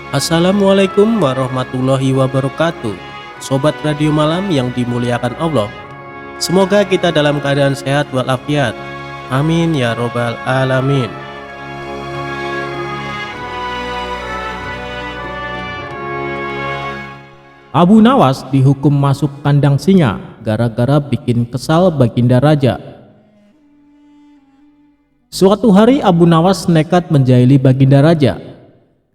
Assalamualaikum warahmatullahi wabarakatuh. Sobat Radio Malam yang dimuliakan Allah, semoga kita dalam keadaan sehat walafiat. Amin ya robbal alamin. Abu Nawas dihukum masuk kandang singa gara-gara bikin kesal Baginda Raja. Suatu hari Abu Nawas nekat menjahili Baginda Raja.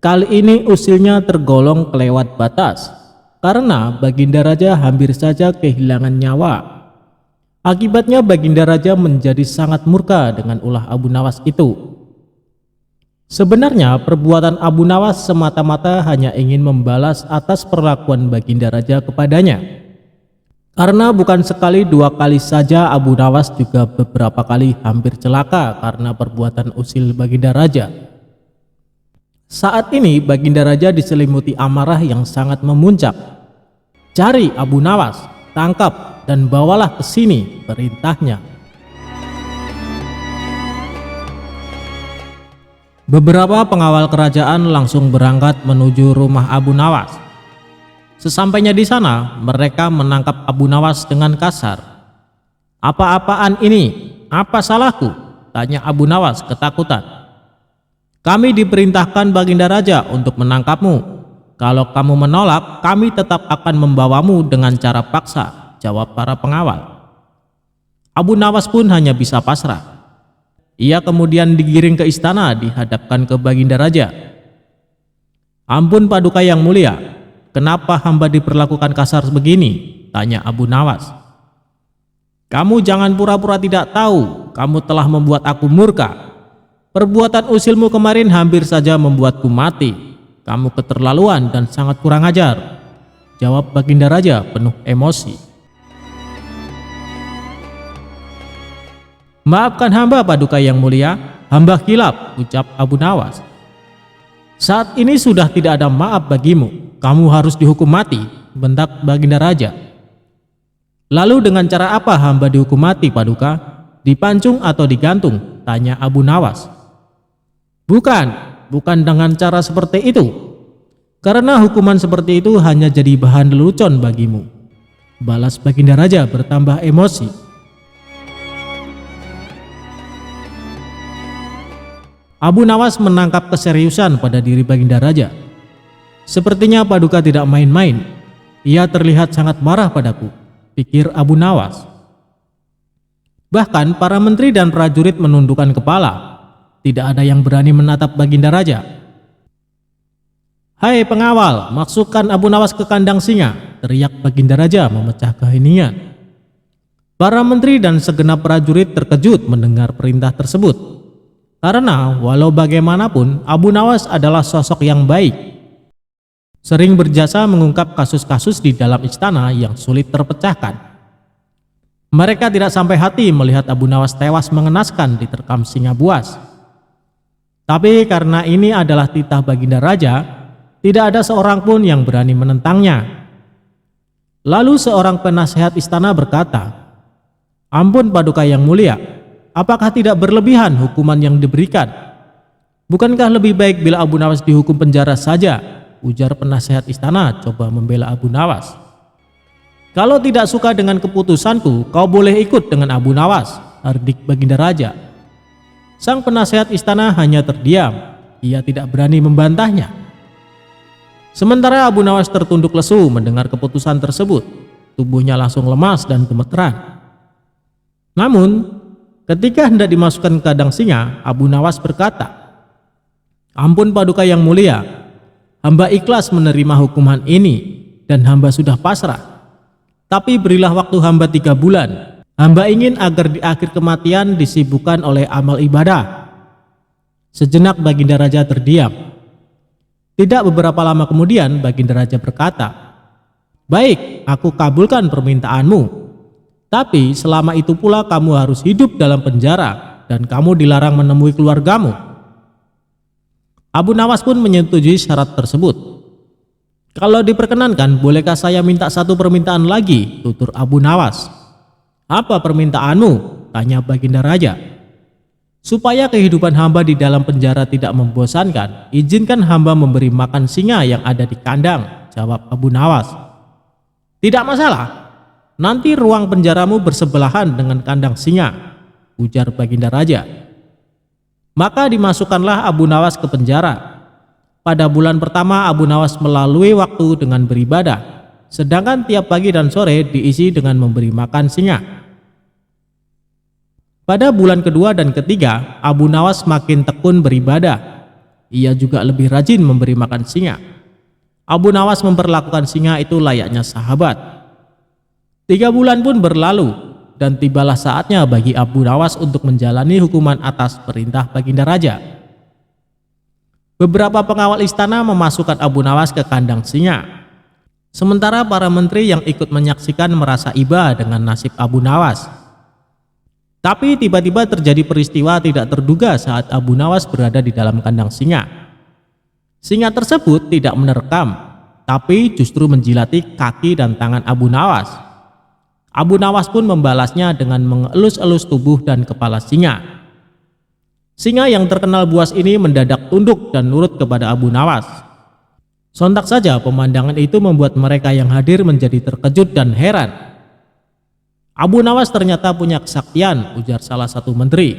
Kali ini usilnya tergolong kelewat batas, karena Baginda Raja hampir saja kehilangan nyawa. Akibatnya Baginda Raja menjadi sangat murka dengan ulah Abu Nawas itu. Sebenarnya perbuatan Abu Nawas semata-mata hanya ingin membalas atas perlakuan Baginda Raja kepadanya. Karena bukan sekali dua kali saja Abu Nawas juga beberapa kali hampir celaka karena perbuatan usil Baginda Raja. Saat ini Baginda Raja diselimuti amarah yang sangat memuncak. Cari Abu Nawas, tangkap dan bawalah ke sini, perintahnya. Beberapa pengawal kerajaan langsung berangkat menuju rumah Abu Nawas. Sesampainya di sana, mereka menangkap Abu Nawas dengan kasar. "Apa-apaan ini? Apa salahku?" tanya Abu Nawas ketakutan. "Kami diperintahkan Baginda Raja untuk menangkapmu. Kalau kamu menolak, kami tetap akan membawamu dengan cara paksa," jawab para pengawal. Abu Nawas pun hanya bisa pasrah. Ia kemudian digiring ke istana dihadapkan ke Baginda Raja. "Ampun Paduka yang mulia, kenapa hamba diperlakukan kasar begini?" tanya Abu Nawas. "Kamu jangan pura-pura tidak tahu, kamu telah membuat aku murka. Perbuatan usilmu kemarin hampir saja membuatku mati. Kamu keterlaluan dan sangat kurang ajar," jawab Baginda Raja penuh emosi. "Maafkan hamba Paduka yang mulia, hamba khilaf," ucap Abu Nawas. "Saat ini sudah tidak ada maaf bagimu, kamu harus dihukum mati," bentak Baginda Raja. "Lalu dengan cara apa hamba dihukum mati Paduka? Dipancung atau digantung?" tanya Abu Nawas. Bukan dengan cara seperti itu. Karena hukuman seperti itu hanya jadi bahan lelucon bagimu," balas Baginda Raja bertambah emosi. Abu Nawas menangkap keseriusan pada diri Baginda Raja. "Sepertinya Paduka tidak main-main. Ia terlihat sangat marah padaku," pikir Abu Nawas. Bahkan para menteri dan prajurit menundukkan kepala. Tidak ada yang berani menatap Baginda Raja. "Hai pengawal, masukkan Abu Nawas ke kandang singa," teriak Baginda Raja memecah keheningan. Para menteri dan segenap prajurit terkejut mendengar perintah tersebut. Karena walau bagaimanapun Abu Nawas adalah sosok yang baik. Sering berjasa mengungkap kasus-kasus di dalam istana yang sulit terpecahkan. Mereka tidak sampai hati melihat Abu Nawas tewas mengenaskan diterkam singa buas. Tapi karena ini adalah titah Baginda Raja, tidak ada seorang pun yang berani menentangnya. Lalu seorang penasehat istana berkata, "Ampun Paduka yang mulia, apakah tidak berlebihan hukuman yang diberikan? Bukankah lebih baik bila Abu Nawas dihukum penjara saja?" ujar penasehat istana coba membela Abu Nawas. "Kalau tidak suka dengan keputusanku, kau boleh ikut dengan Abu Nawas," hardik Baginda Raja. Sang penasehat istana hanya terdiam, ia tidak berani membantahnya. Sementara Abu Nawas tertunduk lesu mendengar keputusan tersebut, tubuhnya langsung lemas dan gemeteran. Namun, ketika hendak dimasukkan ke kandang singa, Abu Nawas berkata, "Ampun Paduka yang mulia, hamba ikhlas menerima hukuman ini dan hamba sudah pasrah. Tapi berilah waktu hamba 3 bulan. Hamba ingin agar di akhir kematian disibukkan oleh amal ibadah." Sejenak Baginda Raja terdiam. Tidak beberapa lama kemudian Baginda Raja berkata, "Baik, aku kabulkan permintaanmu. Tapi selama itu pula kamu harus hidup dalam penjara dan kamu dilarang menemui keluargamu." Abu Nawas pun menyetujui syarat tersebut. "Kalau diperkenankan, bolehkah saya minta satu permintaan lagi?" tutur Abu Nawas. "Apa permintaanmu?" tanya Baginda Raja. Supaya kehidupan hamba di dalam penjara tidak membosankan, izinkan hamba memberi makan singa yang ada di kandang, jawab Abu Nawas. Tidak masalah, nanti ruang penjaramu bersebelahan dengan kandang singa, ujar Baginda Raja. Maka dimasukkanlah Abu Nawas ke penjara. Pada bulan pertama Abu Nawas melalui waktu dengan beribadah, sedangkan tiap pagi dan sore diisi dengan memberi makan singa. Pada bulan kedua dan ketiga, Abu Nawas makin tekun beribadah. Ia juga lebih rajin memberi makan singa. Abu Nawas memperlakukan singa itu layaknya sahabat. 3 bulan pun berlalu, dan tibalah saatnya bagi Abu Nawas untuk menjalani hukuman atas perintah Baginda Raja. Beberapa pengawal istana memasukkan Abu Nawas ke kandang singa. Sementara para menteri yang ikut menyaksikan merasa iba dengan nasib Abu Nawas. Tapi tiba-tiba terjadi peristiwa tidak terduga saat Abu Nawas berada di dalam kandang singa. Singa tersebut tidak menerkam, tapi justru menjilati kaki dan tangan Abu Nawas. Abu Nawas pun membalasnya dengan mengelus-elus tubuh dan kepala singa. Singa yang terkenal buas ini mendadak tunduk dan nurut kepada Abu Nawas. Sontak saja pemandangan itu membuat mereka yang hadir menjadi terkejut dan heran. Abu Nawas ternyata punya kesaktian, ujar salah satu menteri.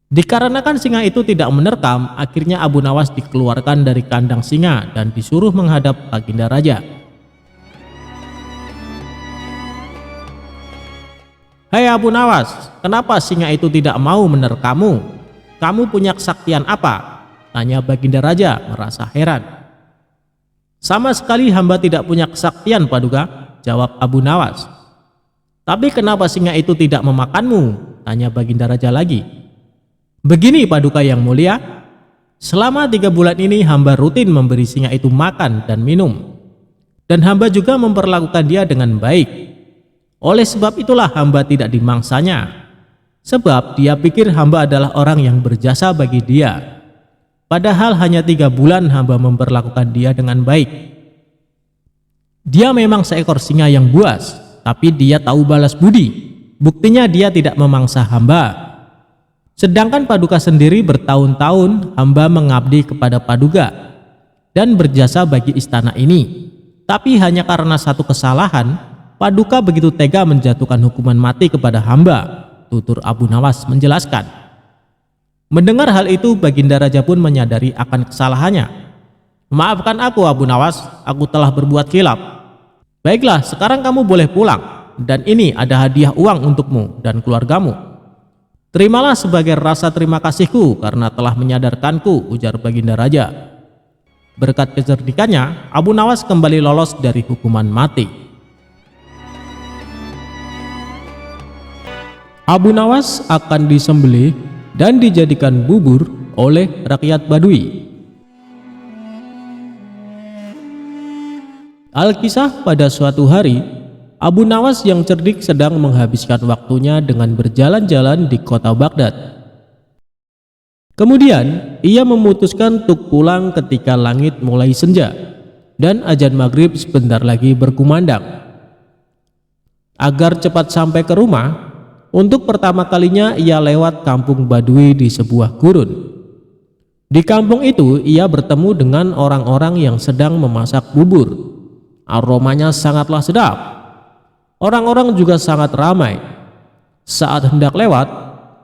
Dikarenakan singa itu tidak menerkam, akhirnya Abu Nawas dikeluarkan dari kandang singa dan disuruh menghadap Baginda Raja. Hai Abu Nawas, kenapa singa itu tidak mau menerkammu? Kamu punya kesaktian apa? Tanya Baginda Raja merasa heran. Sama sekali hamba tidak punya kesaktian, Paduka, jawab Abu Nawas. Tapi kenapa singa itu tidak memakanmu? Tanya Baginda Raja lagi. Begini Paduka yang mulia, selama 3 bulan ini hamba rutin memberi singa itu makan dan minum. Dan hamba juga memperlakukan dia dengan baik. Oleh sebab itulah hamba tidak dimangsanya. Sebab dia pikir hamba adalah orang yang berjasa bagi dia. Padahal hanya 3 bulan hamba memperlakukan dia dengan baik. Dia memang seekor singa yang buas, tapi dia tahu balas budi. Buktinya dia tidak memangsa hamba. Sedangkan Paduka sendiri bertahun-tahun hamba mengabdi kepada Paduka dan berjasa bagi istana ini. Tapi hanya karena satu kesalahan, Paduka begitu tega menjatuhkan hukuman mati kepada hamba, tutur Abu Nawas menjelaskan. Mendengar hal itu, Baginda Raja pun menyadari akan kesalahannya. Maafkan aku Abu Nawas, aku telah berbuat khilaf. Baiklah, sekarang kamu boleh pulang, dan ini ada hadiah uang untukmu dan keluargamu. Terimalah sebagai rasa terima kasihku karena telah menyadarkanku, ujar Baginda Raja. Berkat kecerdikannya, Abu Nawas kembali lolos dari hukuman mati. Abu Nawas akan disembelih dan dijadikan bubur oleh rakyat Badui. Alkisah, pada suatu hari, Abu Nawas yang cerdik sedang menghabiskan waktunya dengan berjalan-jalan di kota Baghdad. Kemudian, ia memutuskan untuk pulang ketika langit mulai senja dan azan maghrib sebentar lagi berkumandang. Agar cepat sampai ke rumah, untuk pertama kalinya ia lewat kampung Badui di sebuah gurun. Di kampung itu, ia bertemu dengan orang-orang yang sedang memasak bubur. Aromanya sangatlah sedap. Orang-orang juga sangat ramai. Saat hendak lewat,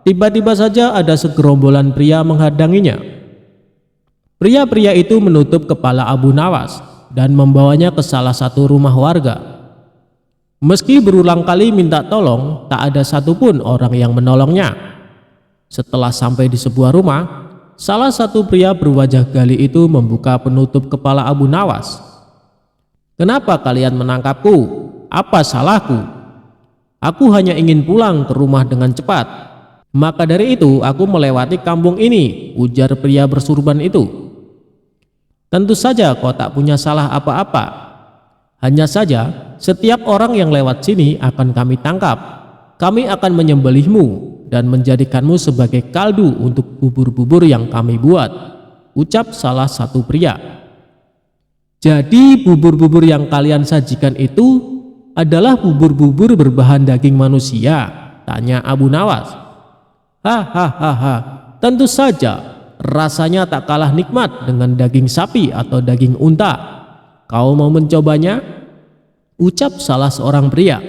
tiba-tiba saja ada segerombolan pria menghadanginya. Pria-pria itu menutup kepala Abu Nawas dan membawanya ke salah satu rumah warga. Meski berulang kali minta tolong, tak ada satupun orang yang menolongnya. Setelah sampai di sebuah rumah, salah satu pria berwajah gali itu membuka penutup kepala Abu Nawas. Kenapa kalian menangkapku? Apa salahku? Aku hanya ingin pulang ke rumah dengan cepat. Maka dari itu aku melewati kampung ini, ujar pria bersurban itu. Tentu saja kau tak punya salah apa-apa. Hanya saja setiap orang yang lewat sini akan kami tangkap. Kami akan menyembelihmu dan menjadikanmu sebagai kaldu untuk bubur-bubur yang kami buat, ucap salah satu pria. Jadi bubur-bubur yang kalian sajikan itu adalah bubur-bubur berbahan daging manusia? Tanya Abu Nawas. Hahaha, tentu saja rasanya tak kalah nikmat dengan daging sapi atau daging unta. Kau mau mencobanya? Ucap salah seorang pria.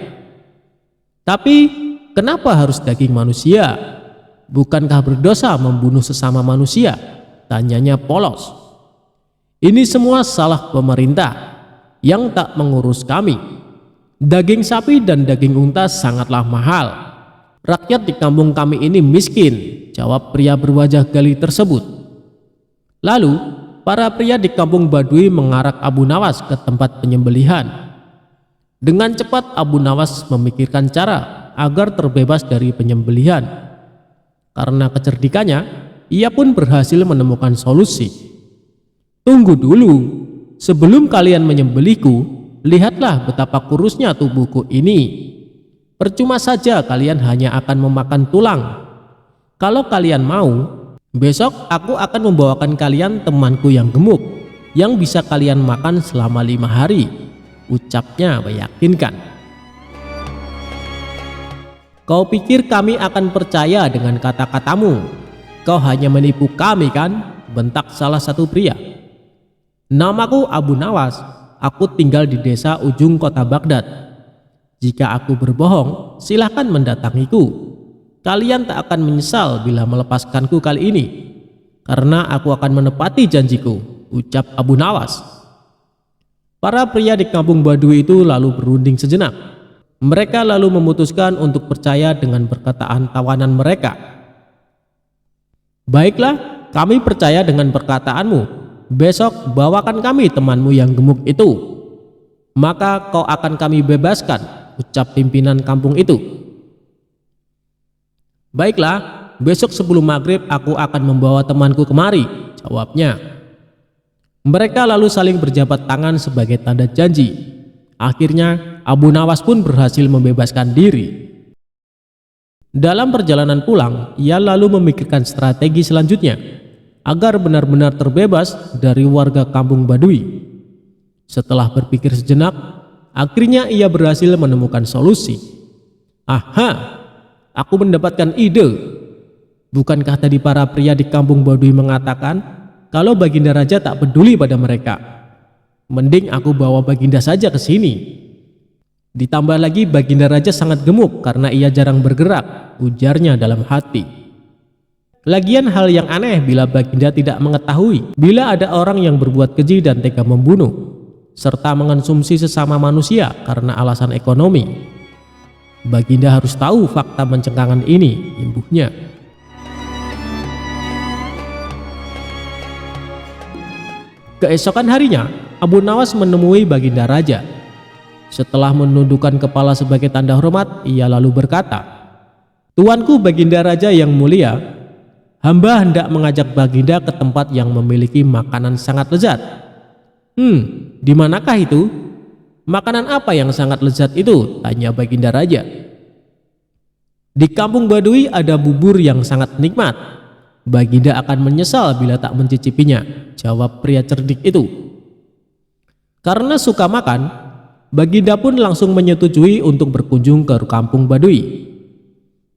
Tapi kenapa harus daging manusia? Bukankah berdosa membunuh sesama manusia? Tanyanya polos. Ini semua salah pemerintah yang tak mengurus kami. Daging sapi dan daging unta sangatlah mahal. Rakyat di kampung kami ini miskin, jawab pria berwajah gali tersebut. Lalu, para pria di kampung Baduy mengarak Abu Nawas ke tempat penyembelihan. Dengan cepat Abu Nawas memikirkan cara agar terbebas dari penyembelihan. Karena kecerdikannya, ia pun berhasil menemukan solusi. Tunggu dulu, sebelum kalian menyembelihku, lihatlah betapa kurusnya tubuhku ini. Percuma saja kalian hanya akan memakan tulang. Kalau kalian mau, besok aku akan membawakan kalian temanku yang gemuk, yang bisa kalian makan selama 5 hari, ucapnya meyakinkan. Kau pikir kami akan percaya dengan kata-katamu? Kau hanya menipu kami kan? Bentak salah satu pria. Namaku Abu Nawas, aku tinggal di desa ujung kota Baghdad. Jika aku berbohong, silahkan mendatangiku. Kalian tak akan menyesal bila melepaskanku kali ini, karena aku akan menepati janjiku, ucap Abu Nawas. Para pria di kampung Baduy itu lalu berunding sejenak. Mereka lalu memutuskan untuk percaya dengan perkataan tawanan mereka. Baiklah, kami percaya dengan perkataanmu. Besok bawakan kami temanmu yang gemuk itu, maka kau akan kami bebaskan, ucap pimpinan kampung itu. Baiklah, besok sebelum maghrib aku akan membawa temanku kemari, jawabnya. Mereka lalu saling berjabat tangan sebagai tanda janji. Akhirnya Abu Nawas pun berhasil membebaskan diri. Dalam perjalanan pulang, ia lalu memikirkan strategi selanjutnya agar benar-benar terbebas dari warga kampung Baduy. Setelah berpikir sejenak, akhirnya ia berhasil menemukan solusi. Aha, aku mendapatkan ide. Bukankah tadi para pria di kampung Baduy mengatakan kalau Baginda Raja tak peduli pada mereka? Mending aku bawa Baginda saja ke sini. Ditambah lagi Baginda Raja sangat gemuk karena ia jarang bergerak, ujarnya dalam hati. Lagian hal yang aneh bila Baginda tidak mengetahui bila ada orang yang berbuat keji dan tega membunuh, serta mengonsumsi sesama manusia karena alasan ekonomi. Baginda harus tahu fakta mencengkangan ini, imbuhnya. Keesokan harinya, Abu Nawas menemui Baginda Raja. Setelah menundukkan kepala sebagai tanda hormat, ia lalu berkata, "Tuanku Baginda Raja yang mulia, hamba hendak mengajak Baginda ke tempat yang memiliki makanan sangat lezat." Di manakah itu? Makanan apa yang sangat lezat itu? Tanya Baginda Raja. Di kampung Baduy ada bubur yang sangat nikmat. Baginda akan menyesal bila tak mencicipinya, jawab pria cerdik itu. Karena suka makan, Baginda pun langsung menyetujui untuk berkunjung ke kampung Baduy.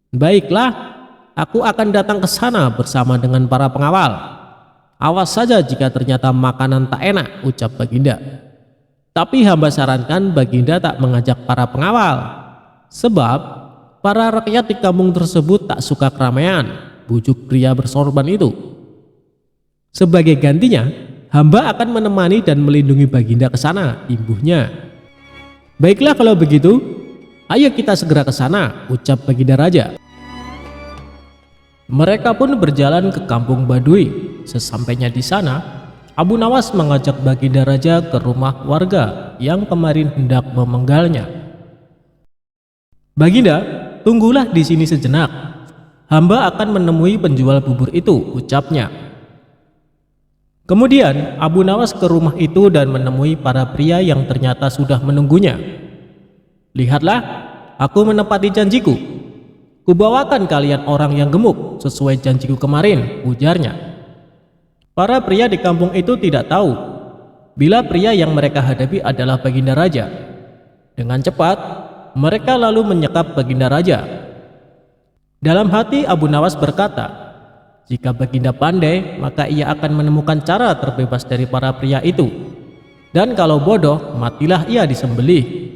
Baiklah, aku akan datang ke sana bersama dengan para pengawal. Awas saja jika ternyata makanan tak enak, ucap Baginda. Tapi hamba sarankan Baginda tak mengajak para pengawal, sebab para rakyat di kampung tersebut tak suka keramaian, bujuk pria bersorban itu. Sebagai gantinya, hamba akan menemani dan melindungi Baginda ke sana, imbuhnya. Baiklah kalau begitu, ayo kita segera ke sana, ucap Baginda Raja. Mereka pun berjalan ke kampung Baduy. Sesampainya di sana, Abu Nawas mengajak Baginda Raja ke rumah warga yang kemarin hendak memenggalnya. Baginda, tunggulah di sini sejenak. Hamba akan menemui penjual bubur itu, ucapnya. Kemudian Abu Nawas ke rumah itu dan menemui para pria yang ternyata sudah menunggunya. Lihatlah, aku menepati janjiku. Kubawakan kalian orang yang gemuk sesuai janjiku kemarin, ujarnya. Para pria di kampung itu tidak tahu bila pria yang mereka hadapi adalah Baginda Raja. Dengan cepat, mereka lalu menyekap Baginda Raja. Dalam hati Abu Nawas berkata, jika Baginda pandai, maka ia akan menemukan cara terbebas dari para pria itu. Dan kalau bodoh, matilah ia disembelih.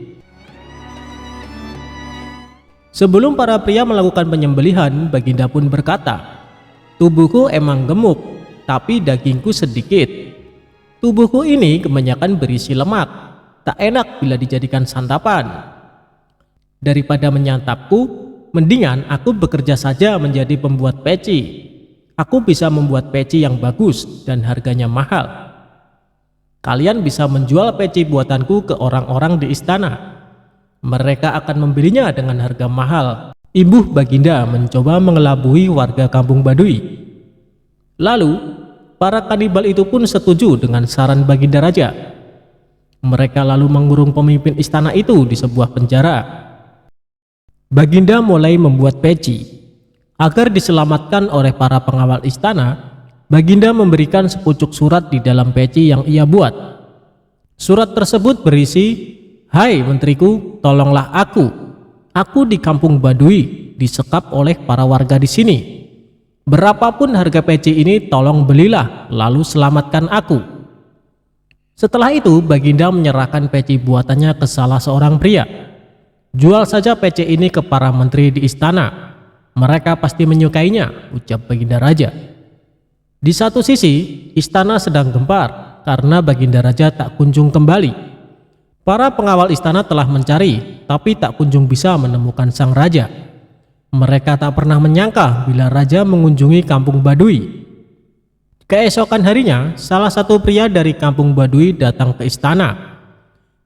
Sebelum para pria melakukan penyembelihan, Baginda pun berkata, tubuhku emang gemuk, tapi dagingku sedikit. Tubuhku ini kebanyakan berisi lemak, tak enak bila dijadikan santapan. Daripada menyantapku, mendingan aku bekerja saja menjadi pembuat peci. Aku bisa membuat peci yang bagus dan harganya mahal. Kalian bisa menjual peci buatanku ke orang-orang di istana. Mereka akan membelinya dengan harga mahal. Imbuh Baginda mencoba mengelabui warga kampung Baduy. Lalu, para kanibal itu pun setuju dengan saran Baginda Raja. Mereka lalu mengurung pemimpin istana itu di sebuah penjara. Baginda mulai membuat peci. Agar diselamatkan oleh para pengawal istana, Baginda memberikan sepucuk surat di dalam peci yang ia buat. Surat tersebut berisi, "Hai menteriku, tolonglah aku. Aku di kampung Baduy disekap oleh para warga di sini. Berapapun harga peci ini tolong belilah, lalu selamatkan aku." Setelah itu Baginda menyerahkan peci buatannya ke salah seorang pria. "Jual saja peci ini ke para menteri di istana. Mereka pasti menyukainya," ucap Baginda Raja. Di satu sisi, istana sedang gempar karena Baginda Raja tak kunjung kembali. Para pengawal istana telah mencari, tapi tak kunjung bisa menemukan sang raja. Mereka tak pernah menyangka bila raja mengunjungi kampung Baduy. Keesokan harinya, salah satu pria dari kampung Baduy datang ke istana.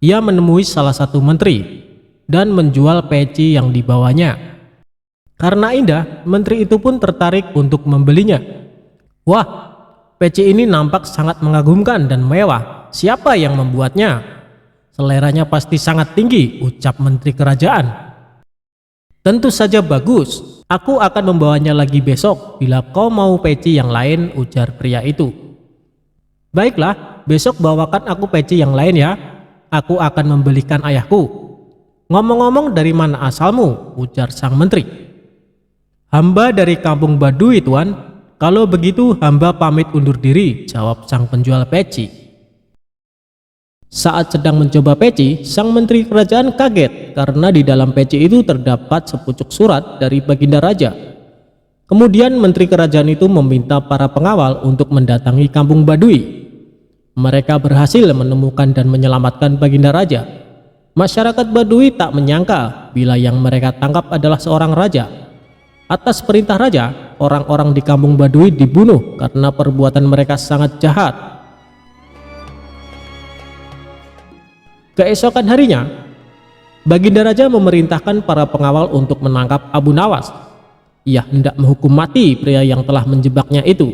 Ia menemui salah satu menteri dan menjual peci yang dibawanya. Karena indah, menteri itu pun tertarik untuk membelinya. "Wah, peci ini nampak sangat mengagumkan dan mewah. Siapa yang membuatnya? Seleranya pasti sangat tinggi," ucap menteri kerajaan. "Tentu saja bagus. Aku akan membawanya lagi besok bila kau mau peci yang lain," ujar pria itu. "Baiklah, besok bawakan aku peci yang lain ya. Aku akan membelikan ayahku." "Ngomong-ngomong, dari mana asalmu?" ujar sang menteri. "Hamba dari kampung Baduy, Tuan." "Kalau begitu hamba pamit undur diri," jawab sang penjual peci. Saat sedang mencoba peci, sang menteri kerajaan kaget karena di dalam peci itu terdapat sepucuk surat dari Baginda Raja. Kemudian menteri kerajaan itu meminta para pengawal untuk mendatangi kampung Baduy. Mereka berhasil menemukan dan menyelamatkan Baginda Raja. Masyarakat Baduy tak menyangka bila yang mereka tangkap adalah seorang raja. Atas perintah raja, orang-orang di kampung Baduy dibunuh karena perbuatan mereka sangat jahat. Keesokan harinya, Baginda Raja memerintahkan para pengawal untuk menangkap Abu Nawas. Ia hendak menghukum mati pria yang telah menjebaknya itu.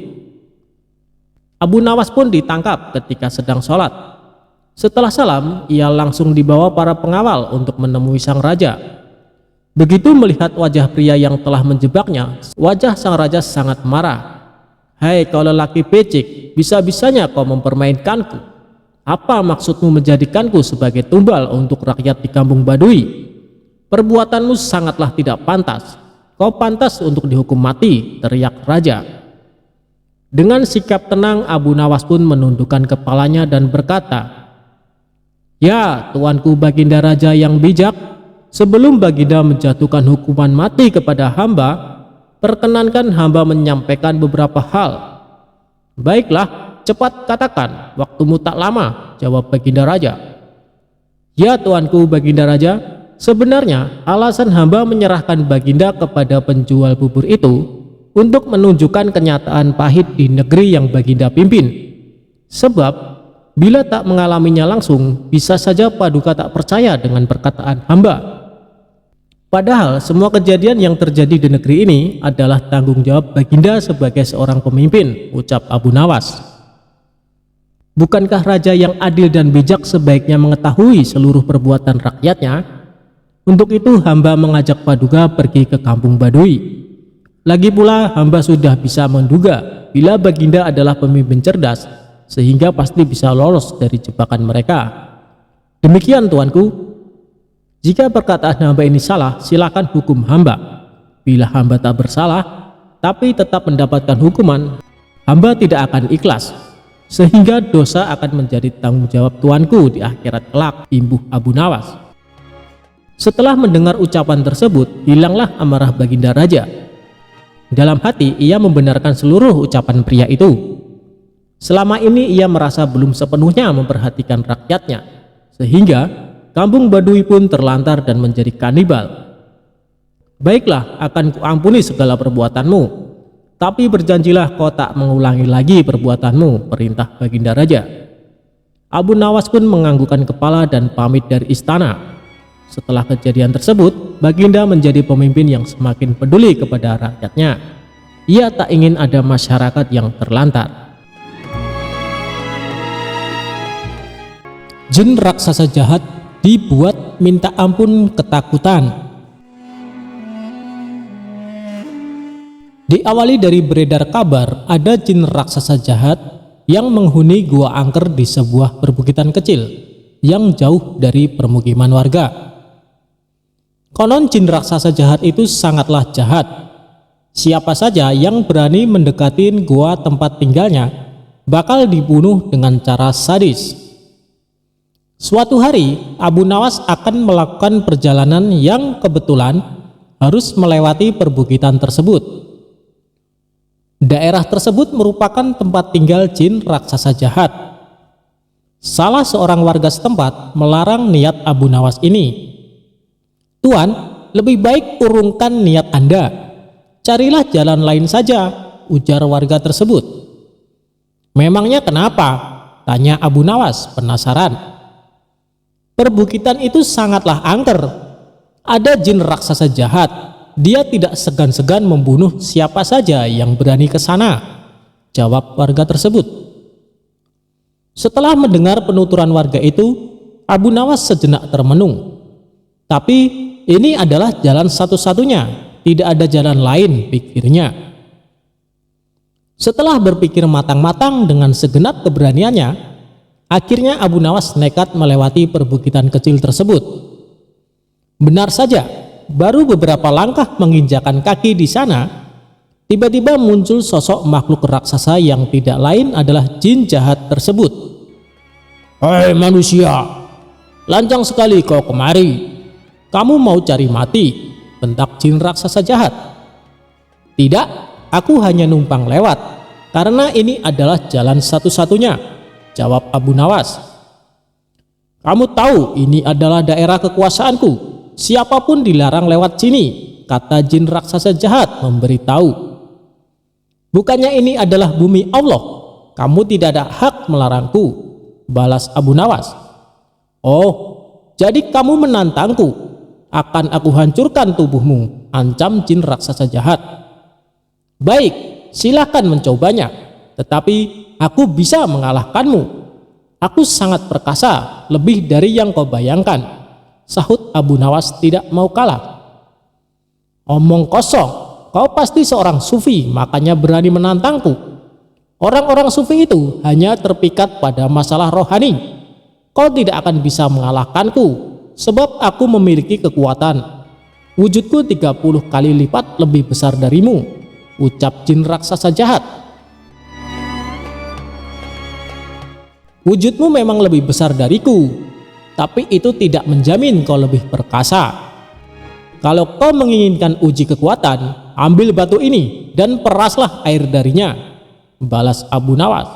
Abu Nawas pun ditangkap ketika sedang sholat. Setelah salam, ia langsung dibawa para pengawal untuk menemui sang raja. Begitu melihat wajah pria yang telah menjebaknya, wajah sang raja sangat marah. "Hai kau lelaki becik, bisa-bisanya kau mempermainkanku. Apa maksudmu menjadikanku sebagai tumbal untuk rakyat di kampung Baduy? Perbuatanmu sangatlah tidak pantas. Kau pantas untuk dihukum mati," teriak raja. Dengan sikap tenang, Abu Nawas pun menundukkan kepalanya dan berkata, "Ya, tuanku Baginda Raja yang bijak, sebelum Baginda menjatuhkan hukuman mati kepada hamba, perkenankan hamba menyampaikan beberapa hal." "Baiklah, cepat katakan, waktumu tak lama," jawab Baginda Raja. "Ya tuanku Baginda Raja, sebenarnya alasan hamba menyerahkan Baginda kepada penjual bubur itu untuk menunjukkan kenyataan pahit di negeri yang Baginda pimpin. Sebab bila tak mengalaminya langsung, bisa saja Paduka tak percaya dengan perkataan hamba. Padahal semua kejadian yang terjadi di negeri ini adalah tanggung jawab Baginda sebagai seorang pemimpin," ucap Abu Nawas. "Bukankah raja yang adil dan bijak sebaiknya mengetahui seluruh perbuatan rakyatnya? Untuk itu hamba mengajak Paduka pergi ke kampung Baduy. Lagi pula hamba sudah bisa menduga bila Baginda adalah pemimpin cerdas, sehingga pasti bisa lolos dari jebakan mereka. Demikian tuanku. Jika perkataan hamba ini salah, silakan hukum hamba." Bila hamba tak bersalah, tapi tetap mendapatkan hukuman, hamba tidak akan ikhlas, sehingga dosa akan menjadi tanggung jawab tuanku di akhirat kelak, imbuh Abu Nawas. Setelah mendengar ucapan tersebut, hilanglah amarah Baginda Raja. Dalam hati ia membenarkan seluruh ucapan pria itu. Selama ini ia merasa belum sepenuhnya memperhatikan rakyatnya, sehingga kampung Badui pun terlantar dan menjadi kanibal. Baiklah, akan kuampuni segala perbuatanmu, tapi berjanjilah kau tak mengulangi lagi perbuatanmu, perintah Baginda Raja. Abu Nawas pun menganggukkan kepala dan pamit dari istana. Setelah kejadian tersebut, Baginda menjadi pemimpin yang semakin peduli kepada rakyatnya. Ia tak ingin ada masyarakat yang terlantar. Jin raksasa jahat dibuat minta ampun ketakutan. Diawali dari beredar kabar ada jin raksasa jahat yang menghuni gua angker di sebuah perbukitan kecil yang jauh dari permukiman warga. Konon jin raksasa jahat itu sangatlah jahat. Siapa saja yang berani mendekati gua tempat tinggalnya bakal dibunuh dengan cara sadis. Suatu hari, Abu Nawas akan melakukan perjalanan yang kebetulan harus melewati perbukitan tersebut. Daerah tersebut merupakan tempat tinggal jin raksasa jahat. Salah seorang warga setempat melarang niat Abu Nawas ini. "Tuan, lebih baik urungkan niat Anda. Carilah jalan lain saja," ujar warga tersebut. "Memangnya kenapa?" tanya Abu Nawas penasaran. "Perbukitan itu sangatlah angker. Ada jin raksasa jahat. Dia tidak segan-segan membunuh siapa saja yang berani ke sana," jawab warga tersebut. Setelah mendengar penuturan warga itu, Abu Nawas sejenak termenung. Tapi ini adalah jalan satu-satunya, tidak ada jalan lain, pikirnya. Setelah berpikir matang-matang dengan segenap keberaniannya, akhirnya Abu Nawas nekat melewati perbukitan kecil tersebut. Benar saja, baru beberapa langkah menginjakan kaki di sana, tiba-tiba muncul sosok makhluk raksasa yang tidak lain adalah jin jahat tersebut. "Hei manusia, lancang sekali kau kemari. Kamu mau cari mati?" bentak jin raksasa jahat. "Tidak, aku hanya numpang lewat, karena ini adalah jalan satu-satunya," jawab Abu Nawas. "Kamu tahu ini adalah daerah kekuasaanku. Siapapun dilarang lewat sini," kata jin raksasa jahat memberitahu. "Bukannya ini adalah bumi Allah? Kamu tidak ada hak melarangku," balas Abu Nawas. "Oh, jadi kamu menantangku? Akan aku hancurkan tubuhmu," ancam jin raksasa jahat. "Baik, silakan mencobanya, tetapi aku bisa mengalahkanmu. Aku sangat perkasa, lebih dari yang kau bayangkan," sahut Abu Nawas tidak mau kalah. "Omong kosong, kau pasti seorang sufi, makanya berani menantangku. Orang-orang sufi itu hanya terpikat pada masalah rohani. Kau tidak akan bisa mengalahkanku, sebab aku memiliki kekuatan. Wujudku 30 kali lipat lebih besar darimu," ucap jin raksasa jahat. "Wujudmu memang lebih besar dariku, tapi itu tidak menjamin kau lebih perkasa. Kalau kau menginginkan uji kekuatan, ambil batu ini dan peraslah air darinya," balas Abu Nawas.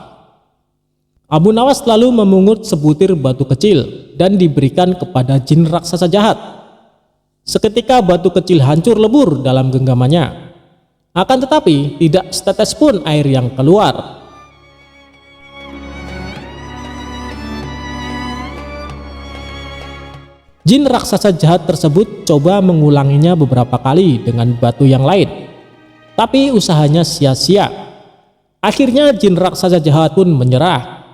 Abu Nawas lalu memungut sebutir batu kecil dan diberikan kepada jin raksasa jahat. Seketika batu kecil hancur lebur dalam genggamannya. Akan tetapi tidak setetes pun air yang keluar. Jin raksasa jahat tersebut coba mengulanginya beberapa kali dengan batu yang lain, tapi usahanya sia-sia. Akhirnya jin raksasa jahat pun menyerah.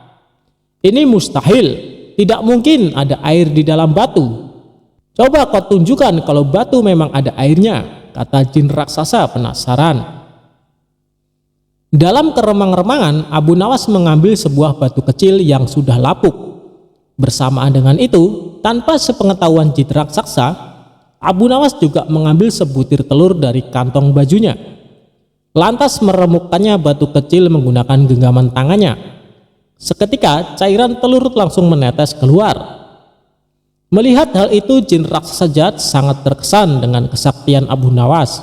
"Ini mustahil, tidak mungkin ada air di dalam batu. Coba kau tunjukkan kalau batu memang ada airnya," kata jin raksasa penasaran. Dalam keremang-remangan, Abu Nawas mengambil sebuah batu kecil yang sudah lapuk. Bersamaan dengan itu, tanpa sepengetahuan jin raksasa, Abu Nawas juga mengambil sebutir telur dari kantong bajunya. Lantas meremukkannya batu kecil menggunakan genggaman tangannya. Seketika cairan telur langsung menetes keluar. Melihat hal itu, jin raksasa jahat sangat terkesan dengan kesaktian Abu Nawas.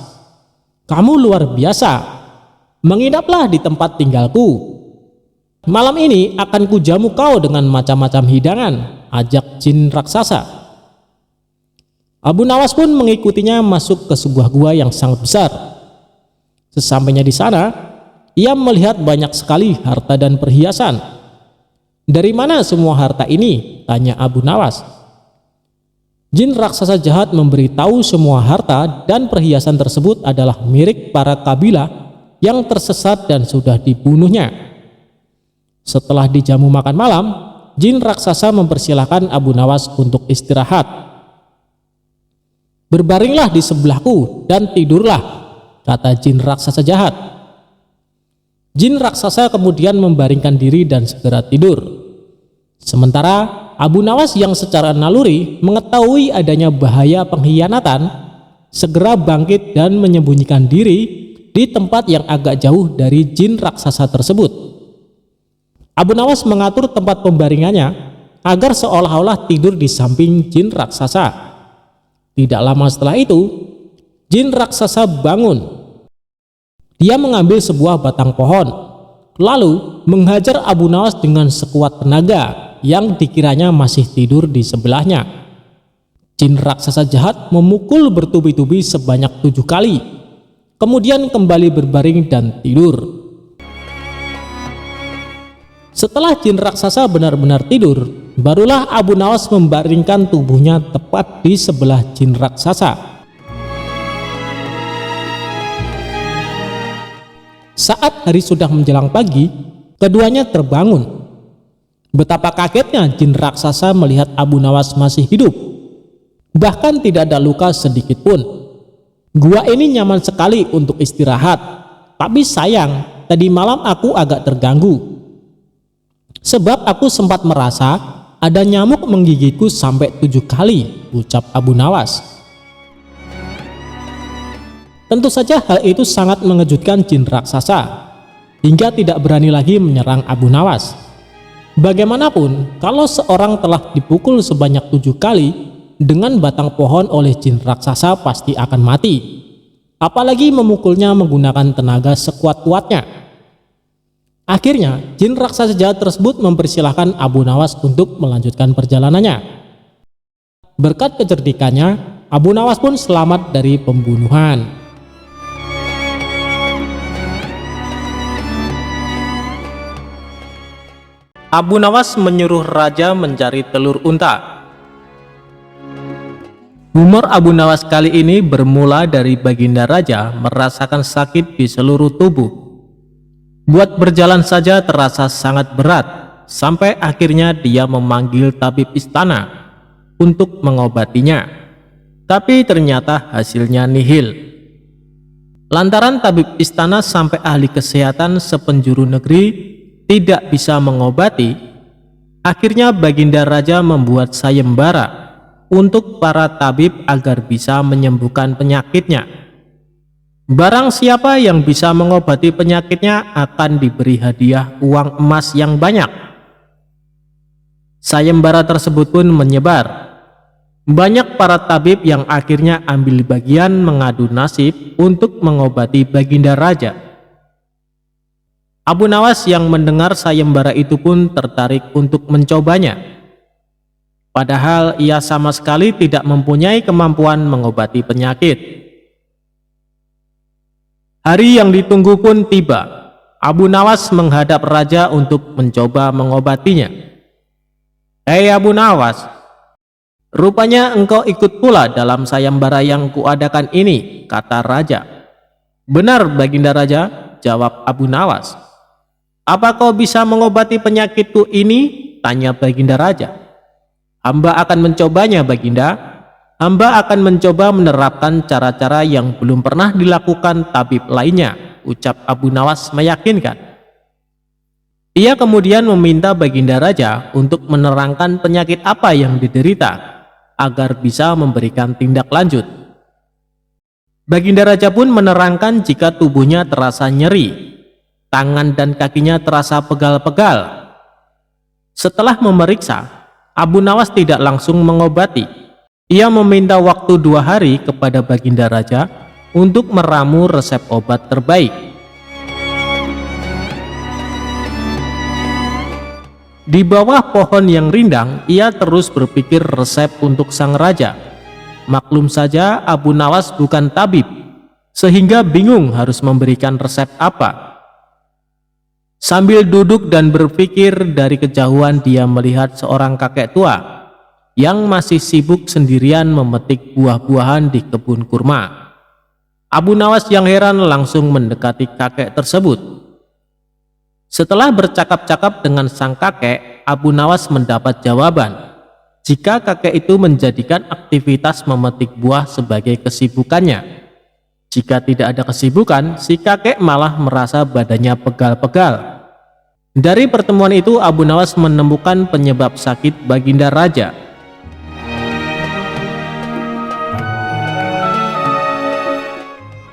"Kamu luar biasa. Menginaplah di tempat tinggalku. Malam ini akan kujamu kau dengan macam-macam hidangan," ajak jin raksasa. Abu Nawas pun mengikutinya masuk ke sebuah gua yang sangat besar. Sesampainya di sana, ia melihat banyak sekali harta dan perhiasan. "Dari mana semua harta ini?" tanya Abu Nawas. Jin raksasa jahat memberitahu semua harta dan perhiasan tersebut adalah milik para kabilah yang tersesat dan sudah dibunuhnya. Setelah dijamu makan malam, jin raksasa mempersilahkan Abu Nawas untuk istirahat. "Berbaringlah di sebelahku dan tidurlah," kata jin raksasa jahat. Jin raksasa kemudian membaringkan diri dan segera tidur. Sementara Abu Nawas yang secara naluri mengetahui adanya bahaya pengkhianatan, segera bangkit dan menyembunyikan diri di tempat yang agak jauh dari jin raksasa tersebut. Abu Nawas mengatur tempat pembaringannya agar seolah-olah tidur di samping jin raksasa. Tidak lama setelah itu, jin raksasa bangun. Dia mengambil sebuah batang pohon, lalu menghajar Abu Nawas dengan sekuat tenaga yang dikiranya masih tidur di sebelahnya. Jin raksasa jahat memukul bertubi-tubi sebanyak 7 kali, kemudian kembali berbaring dan tidur. Setelah jin raksasa benar-benar tidur, barulah Abu Nawas membaringkan tubuhnya tepat di sebelah jin raksasa. Saat hari sudah menjelang pagi, keduanya terbangun. Betapa kagetnya jin raksasa melihat Abu Nawas masih hidup. Bahkan tidak ada luka sedikit pun. "Gua ini nyaman sekali untuk istirahat, tapi sayang, tadi malam aku agak terganggu. Sebab aku sempat merasa ada nyamuk menggigitku sampai 7 kali, ucap Abu Nawas. Tentu saja hal itu sangat mengejutkan jin raksasa, hingga tidak berani lagi menyerang Abu Nawas. Bagaimanapun, kalau seorang telah dipukul sebanyak 7 kali dengan batang pohon oleh jin raksasa pasti akan mati. Apalagi memukulnya menggunakan tenaga sekuat-kuatnya. Akhirnya, jin raksasa jahat tersebut mempersilahkan Abu Nawas untuk melanjutkan perjalanannya. Berkat kecerdikannya, Abu Nawas pun selamat dari pembunuhan. Abu Nawas menyuruh raja mencari telur unta. Humor Abu Nawas kali ini bermula dari baginda raja merasakan sakit di seluruh tubuh. Buat berjalan saja terasa sangat berat, sampai akhirnya dia memanggil tabib istana untuk mengobatinya. Tapi ternyata hasilnya nihil. Lantaran tabib istana sampai ahli kesehatan sepenjuru negeri tidak bisa mengobati, akhirnya baginda raja membuat sayembara untuk para tabib agar bisa menyembuhkan penyakitnya. Barang siapa yang bisa mengobati penyakitnya akan diberi hadiah uang emas yang banyak. Sayembara tersebut pun menyebar. Banyak para tabib yang akhirnya ambil bagian mengadu nasib untuk mengobati baginda raja. Abu Nawas yang mendengar sayembara itu pun tertarik untuk mencobanya. Padahal ia sama sekali tidak mempunyai kemampuan mengobati penyakit. Hari yang ditunggu pun tiba. Abu Nawas menghadap raja untuk mencoba mengobatinya. "Hei Abu Nawas, rupanya engkau ikut pula dalam sayembara yang kuadakan ini," kata raja. "Benar baginda raja," jawab Abu Nawas. "Apa kau bisa mengobati penyakitku ini?" tanya baginda raja. "Hamba akan mencobanya baginda. Hamba akan mencoba menerapkan cara-cara yang belum pernah dilakukan tabib lainnya," ucap Abu Nawas meyakinkan. Ia kemudian meminta baginda raja untuk menerangkan penyakit apa yang diderita agar bisa memberikan tindak lanjut. Baginda Raja pun menerangkan jika tubuhnya terasa nyeri, tangan dan kakinya terasa pegal-pegal. Setelah memeriksa, Abu Nawas tidak langsung mengobati. Ia meminta waktu 2 hari kepada Baginda Raja untuk meramu resep obat terbaik. Di bawah pohon yang rindang, ia terus berpikir resep untuk sang raja. Maklum saja Abu Nawas bukan tabib, sehingga bingung harus memberikan resep apa. Sambil duduk dan berpikir, dari kejauhan dia melihat seorang kakek tua yang masih sibuk sendirian memetik buah-buahan di kebun kurma. Abu Nawas yang heran langsung mendekati kakek tersebut. Setelah bercakap-cakap dengan sang kakek, Abu Nawas mendapat jawaban jika kakek itu menjadikan aktivitas memetik buah sebagai kesibukannya. Jika tidak ada kesibukan, si kakek malah merasa badannya pegal-pegal. Dari pertemuan itu, Abu Nawas menemukan penyebab sakit Baginda Raja.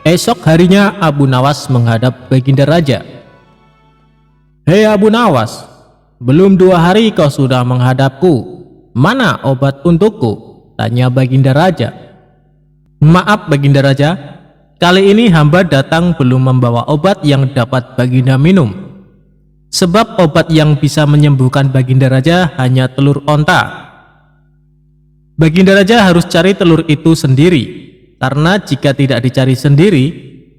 Esok harinya Abu Nawas menghadap Baginda Raja. "Hei Abu Nawas, belum 2 hari kau sudah menghadapku. Mana obat untukku?" tanya Baginda Raja. "Maaf Baginda Raja, kali ini hamba datang belum membawa obat yang dapat Baginda minum. Sebab obat yang bisa menyembuhkan Baginda Raja hanya telur onta. Baginda Raja harus cari telur itu sendiri, karena jika tidak dicari sendiri,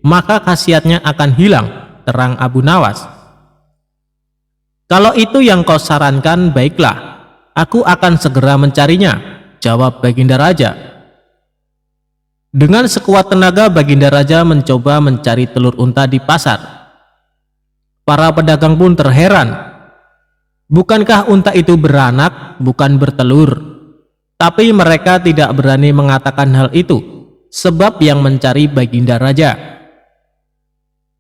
maka khasiatnya akan hilang," terang Abu Nawas. "Kalau itu yang kau sarankan, baiklah. Aku akan segera mencarinya," jawab Baginda Raja. Dengan sekuat tenaga, Baginda Raja mencoba mencari telur unta di pasar. Para pedagang pun terheran. Bukankah unta itu beranak, bukan bertelur? Tapi mereka tidak berani mengatakan hal itu, sebab yang mencari Baginda Raja.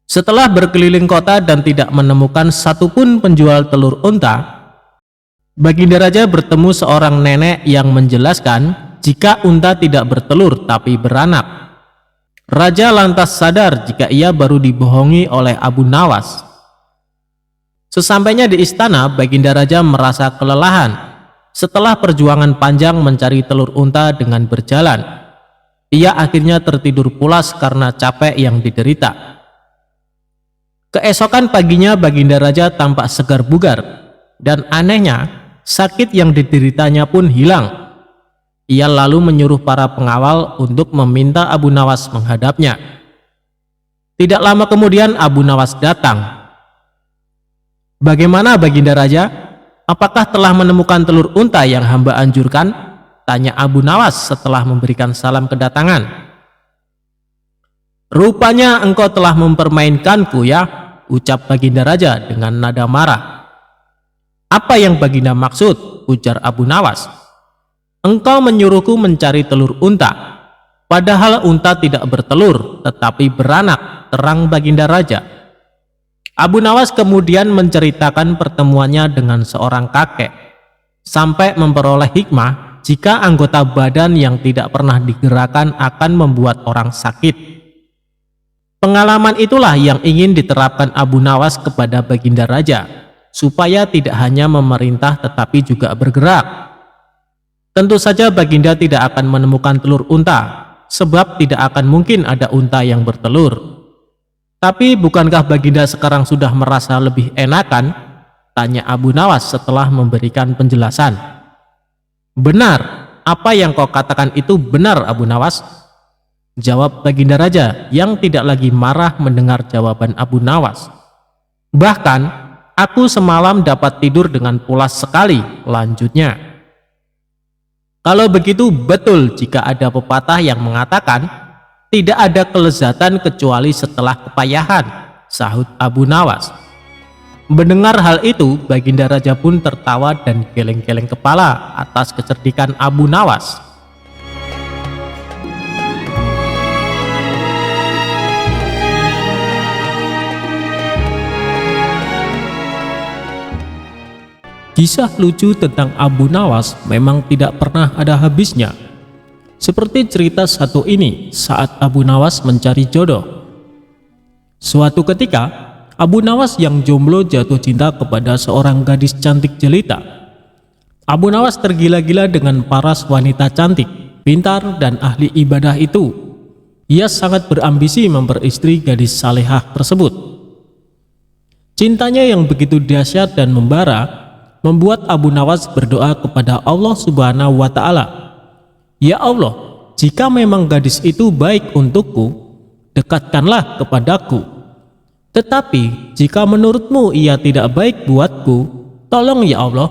Setelah berkeliling kota dan tidak menemukan satupun penjual telur unta, Baginda Raja bertemu seorang nenek yang menjelaskan jika unta tidak bertelur tapi beranak. Raja lantas sadar jika ia baru dibohongi oleh Abu Nawas. Sesampainya di istana, Baginda Raja merasa kelelahan setelah perjuangan panjang mencari telur unta dengan berjalan. Ia akhirnya tertidur pulas karena capek yang diderita. Keesokan paginya Baginda Raja tampak segar bugar, dan anehnya sakit yang dideritanya pun hilang. Ia lalu menyuruh para pengawal untuk meminta Abu Nawas menghadapnya. Tidak lama kemudian Abu Nawas datang. "Bagaimana Baginda Raja? Apakah telah menemukan telur unta yang hamba anjurkan?" tanya Abu Nawas setelah memberikan salam kedatangan. "Rupanya engkau telah mempermainkanku ya," ucap Baginda Raja dengan nada marah. "Apa yang Baginda maksud?" ujar Abu Nawas. "Engkau menyuruhku mencari telur unta, padahal unta tidak bertelur tetapi beranak," terang Baginda Raja. Abu Nawas kemudian menceritakan pertemuannya dengan seorang kakek, sampai memperoleh hikmah jika anggota badan yang tidak pernah digerakkan akan membuat orang sakit. Pengalaman itulah yang ingin diterapkan Abu Nawas kepada Baginda Raja, supaya tidak hanya memerintah tetapi juga bergerak. Tentu saja Baginda tidak akan menemukan telur unta, sebab tidak akan mungkin ada unta yang bertelur. Tapi bukankah Baginda sekarang sudah merasa lebih enakan? Tanya Abu Nawas setelah memberikan penjelasan. "Benar, apa yang kau katakan itu benar Abu Nawas," jawab Baginda Raja yang tidak lagi marah mendengar jawaban Abu Nawas. "Bahkan aku semalam dapat tidur dengan pulas sekali," lanjutnya. "Kalau begitu betul jika ada pepatah yang mengatakan tidak ada kelezatan kecuali setelah kepayahan," sahut Abu Nawas. Mendengar hal itu, Baginda Raja pun tertawa dan geleng-geleng kepala atas kecerdikan Abu Nawas. Kisah lucu tentang Abu Nawas memang tidak pernah ada habisnya. Seperti cerita satu ini saat Abu Nawas mencari jodoh. Suatu ketika, Abu Nawas yang jomblo jatuh cinta kepada seorang gadis cantik jelita. Abu Nawas tergila-gila dengan paras wanita cantik, pintar, dan ahli ibadah itu. Ia sangat berambisi memperistri gadis salehah tersebut. Cintanya yang begitu dahsyat dan membara membuat Abu Nawas berdoa kepada Allah Subhanahu wa Ta'ala, "Ya Allah, jika memang gadis itu baik untukku, dekatkanlah kepadaku. Tetapi jika menurutmu ia tidak baik buatku, tolong ya Allah,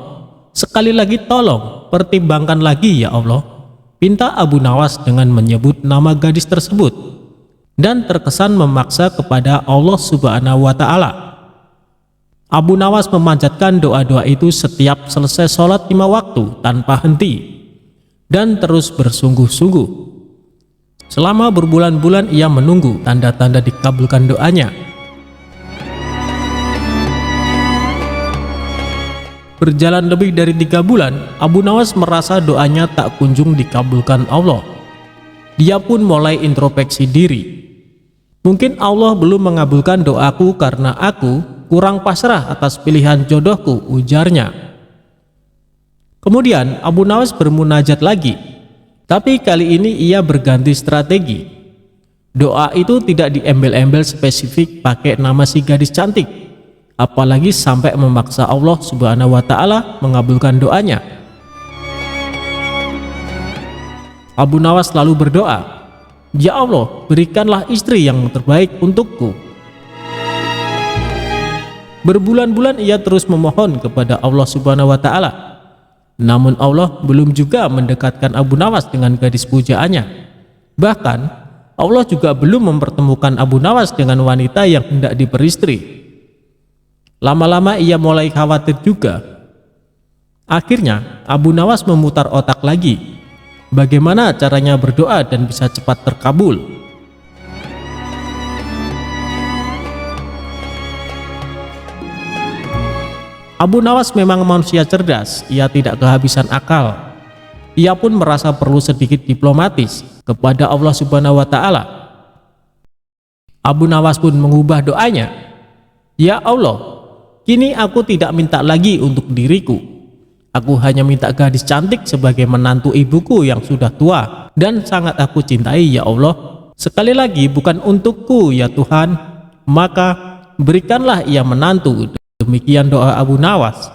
sekali lagi tolong, pertimbangkan lagi ya Allah," pinta Abu Nawas dengan menyebut nama gadis tersebut dan terkesan memaksa kepada Allah Subhanahu wa Ta'ala. Abu Nawas memanjatkan doa-doa itu setiap selesai sholat 5 waktu tanpa henti dan terus bersungguh-sungguh. Selama berbulan-bulan ia menunggu tanda-tanda dikabulkan doanya. Berjalan lebih dari 3 bulan, Abu Nawas merasa doanya tak kunjung dikabulkan Allah. Dia pun mulai introspeksi diri. Mungkin Allah belum mengabulkan doaku karena aku kurang pasrah atas pilihan jodohku, ujarnya. Kemudian Abu Nawas bermunajat lagi, tapi kali ini ia berganti strategi. Doa itu tidak diembel-embel spesifik pakai nama si gadis cantik, apalagi sampai memaksa Allah Subhanahu wa Ta'ala mengabulkan doanya. Abu Nawas lalu berdoa, "Ya Allah, berikanlah istri yang terbaik untukku." Berbulan-bulan ia terus memohon kepada Allah Subhanahu wa Ta'ala. Namun Allah belum juga mendekatkan Abu Nawas dengan gadis pujaannya. Bahkan Allah juga belum mempertemukan Abu Nawas dengan wanita yang hendak diperistri. Lama-lama ia mulai khawatir juga. Akhirnya Abu Nawas memutar otak lagi. Bagaimana caranya berdoa dan bisa cepat terkabul? Abu Nawas memang manusia cerdas, ia tidak kehabisan akal. Ia pun merasa perlu sedikit diplomatis kepada Allah Subhanahu wa Ta'ala. Abu Nawas pun mengubah doanya, "Ya Allah, kini aku tidak minta lagi untuk diriku. Aku hanya minta gadis cantik sebagai menantu ibuku yang sudah tua dan sangat aku cintai ya Allah. Sekali lagi bukan untukku ya Tuhan, maka berikanlah ia menantu." Demikian doa Abu Nawas.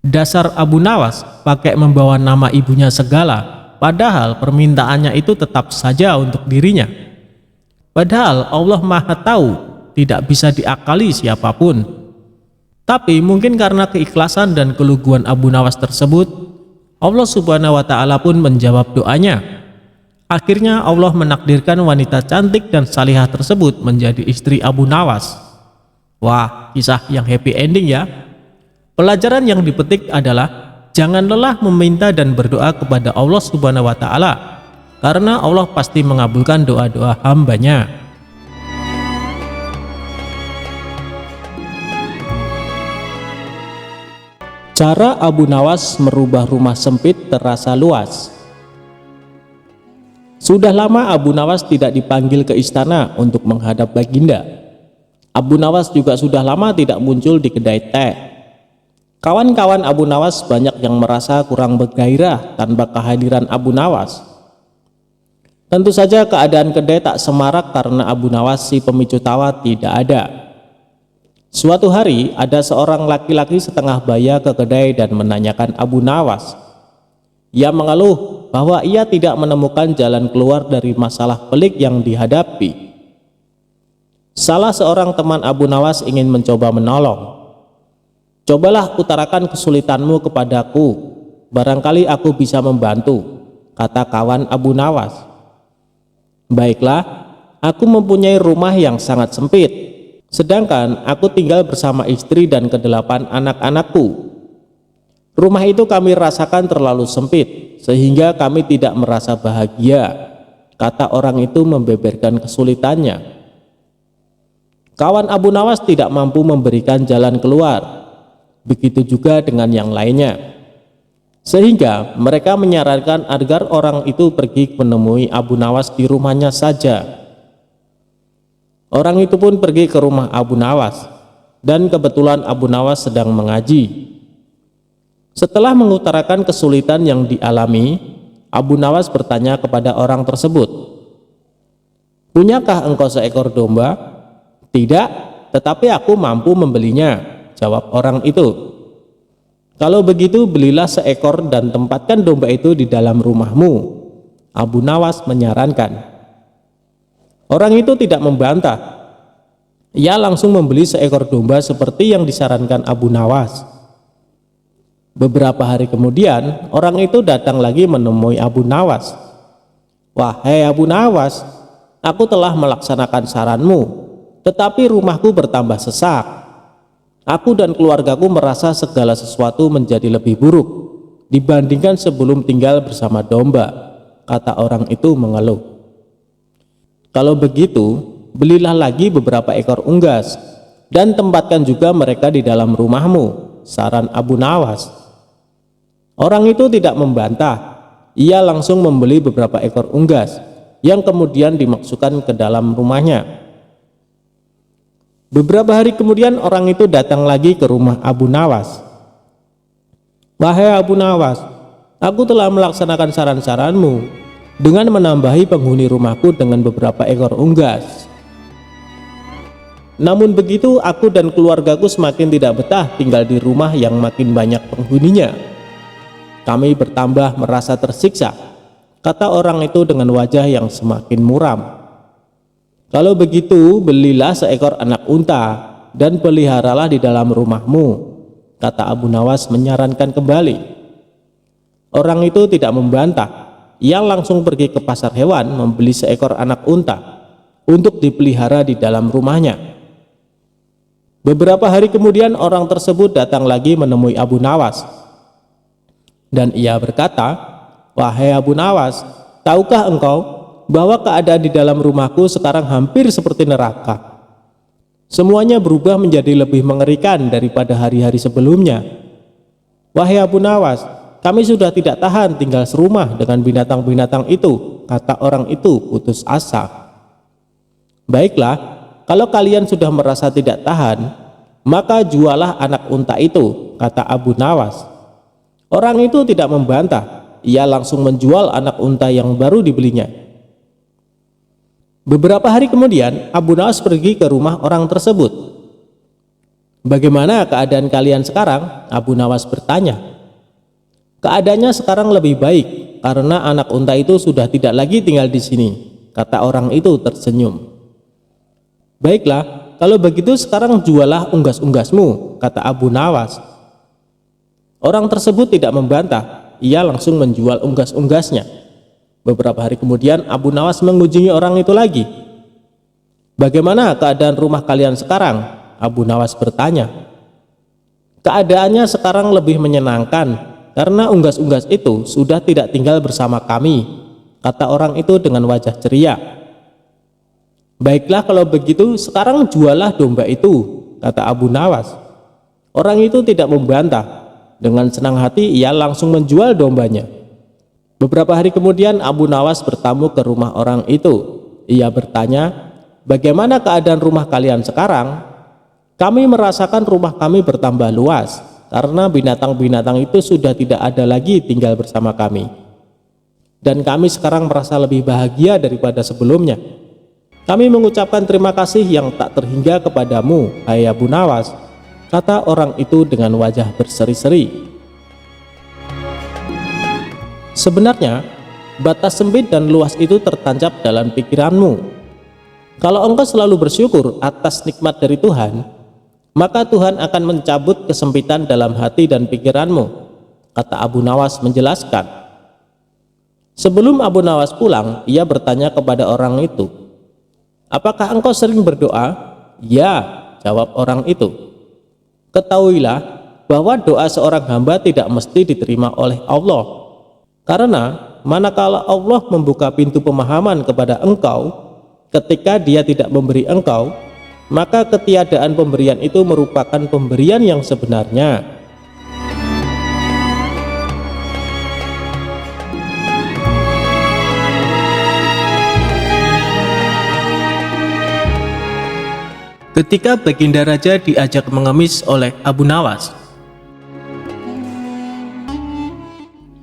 Dasar Abu Nawas pakai membawa nama ibunya segala, padahal permintaannya itu tetap saja untuk dirinya. Padahal Allah Maha Tahu, tidak bisa diakali siapapun. Tapi mungkin karena keikhlasan dan keluguan Abu Nawas tersebut, Allah Subhanahu wa Ta'ala pun menjawab doanya. Akhirnya Allah menakdirkan wanita cantik dan salihah tersebut menjadi istri Abu Nawas. Wah, kisah yang happy ending ya. Pelajaran yang dipetik adalah jangan lelah meminta dan berdoa kepada Allah Subhanahu wa Ta'ala, karena Allah pasti mengabulkan doa-doa hambanya. Cara Abu Nawas merubah rumah sempit terasa luas. Sudah lama Abu Nawas tidak dipanggil ke istana untuk menghadap baginda. Abu Nawas juga sudah lama tidak muncul di kedai teh. Kawan-kawan Abu Nawas banyak yang merasa kurang bergairah tanpa kehadiran Abu Nawas. Tentu saja keadaan kedai tak semarak karena Abu Nawas si pemicu tawa tidak ada. Suatu hari ada seorang laki-laki setengah baya ke kedai dan menanyakan Abu Nawas. Ia mengeluh bahwa ia tidak menemukan jalan keluar dari masalah pelik yang dihadapi. Salah seorang teman Abu Nawas ingin mencoba menolong. "Cobalah utarakan kesulitanmu kepadaku, barangkali aku bisa membantu," kata kawan Abu Nawas. "Baiklah, aku mempunyai rumah yang sangat sempit, sedangkan aku tinggal bersama istri dan ke-8 anak-anakku. Rumah itu kami rasakan terlalu sempit, sehingga kami tidak merasa bahagia," kata orang itu membeberkan kesulitannya. Kawan Abu Nawas tidak mampu memberikan jalan keluar. begitu juga dengan yang lainnya. Sehingga mereka menyarankan agar orang itu pergi menemui Abu Nawas di rumahnya saja. Orang itu pun pergi ke rumah Abu Nawas, dan kebetulan Abu Nawas sedang mengaji. Setelah mengutarakan kesulitan yang dialami, Abu Nawas bertanya kepada orang tersebut, "Punyakah engkau seekor domba?" "Tidak, tetapi aku mampu membelinya," jawab orang itu. "Kalau begitu belilah seekor dan tempatkan domba itu di dalam rumahmu," Abu Nawas menyarankan. Orang itu tidak membantah. Ia langsung membeli seekor domba seperti yang disarankan Abu Nawas. Beberapa hari kemudian, orang itu datang lagi menemui Abu Nawas. "Wahai Abu Nawas, aku telah melaksanakan saranmu, tetapi rumahku bertambah sesak. Aku dan keluargaku merasa segala sesuatu menjadi lebih buruk dibandingkan sebelum tinggal bersama domba," kata orang itu mengeluh. "Kalau begitu, belilah lagi beberapa ekor unggas dan tempatkan juga mereka di dalam rumahmu," saran Abu Nawas. Orang itu tidak membantah. Ia langsung membeli beberapa ekor unggas yang kemudian dimasukkan ke dalam rumahnya. Beberapa hari kemudian orang itu datang lagi ke rumah Abu Nawas. "Wahai Abu Nawas, aku telah melaksanakan saran-saranmu dengan menambahi penghuni rumahku dengan beberapa ekor unggas. Namun begitu aku dan keluargaku semakin tidak betah tinggal di rumah yang makin banyak penghuninya. Kami bertambah merasa tersiksa," kata orang itu dengan wajah yang semakin muram. "Kalau begitu belilah seekor anak unta dan peliharalah di dalam rumahmu," kata Abu Nawas menyarankan kembali. Orang itu tidak membantah. Ia langsung pergi ke pasar hewan membeli seekor anak unta untuk dipelihara di dalam rumahnya. Beberapa hari kemudian orang tersebut datang lagi menemui Abu Nawas, dan ia berkata, "Wahai Abu Nawas, tahukah engkau bahwa keadaan di dalam rumahku sekarang hampir seperti neraka? Semuanya berubah menjadi lebih mengerikan daripada hari-hari sebelumnya. Wahai Abu Nawas, kami sudah tidak tahan tinggal serumah dengan binatang-binatang itu," kata orang itu putus asa. "Baiklah, kalau kalian sudah merasa tidak tahan, maka jualah anak unta itu," kata Abu Nawas. Orang itu tidak membantah. Ia langsung menjual anak unta yang baru dibelinya. Beberapa hari kemudian, Abu Nawas pergi ke rumah orang tersebut. "Bagaimana keadaan kalian sekarang?" Abu Nawas bertanya. "Keadaannya sekarang lebih baik karena anak unta itu sudah tidak lagi tinggal di sini," kata orang itu tersenyum. "Baiklah, kalau begitu sekarang jualah unggas-unggasmu," kata Abu Nawas. Orang tersebut tidak membantah. Ia langsung menjual unggas-unggasnya. Beberapa hari kemudian Abu Nawas mengunjungi orang itu lagi. "Bagaimana keadaan rumah kalian sekarang?" Abu Nawas bertanya. "Keadaannya sekarang lebih menyenangkan karena unggas-unggas itu sudah tidak tinggal bersama kami," kata orang itu dengan wajah ceria. "Baiklah kalau begitu sekarang jualah domba itu," kata Abu Nawas. Orang itu tidak membantah. Dengan senang hati ia langsung menjual dombanya. Beberapa hari kemudian Abu Nawas bertamu ke rumah orang itu. Ia bertanya, "Bagaimana keadaan rumah kalian sekarang?" "Kami merasakan rumah kami bertambah luas karena binatang-binatang itu sudah tidak ada lagi tinggal bersama kami. Dan kami sekarang merasa lebih bahagia daripada sebelumnya. Kami mengucapkan terima kasih yang tak terhingga kepadamu, hai Abu Nawas," kata orang itu dengan wajah berseri-seri. Sebenarnya, batas sempit dan luas itu tertancap dalam pikiranmu. Kalau engkau selalu bersyukur atas nikmat dari Tuhan, maka Tuhan akan mencabut kesempitan dalam hati dan pikiranmu, kata Abu Nawas menjelaskan. Sebelum Abu Nawas pulang, ia bertanya kepada orang itu, "Apakah engkau sering berdoa?" "Ya," jawab orang itu. "Ketahuilah bahwa doa seorang hamba tidak mesti diterima oleh Allah. Karena manakala Allah membuka pintu pemahaman kepada engkau, ketika Dia tidak memberi engkau, maka ketiadaan pemberian itu merupakan pemberian yang sebenarnya. Ketika Baginda Raja diajak mengemis oleh Abu Nawas.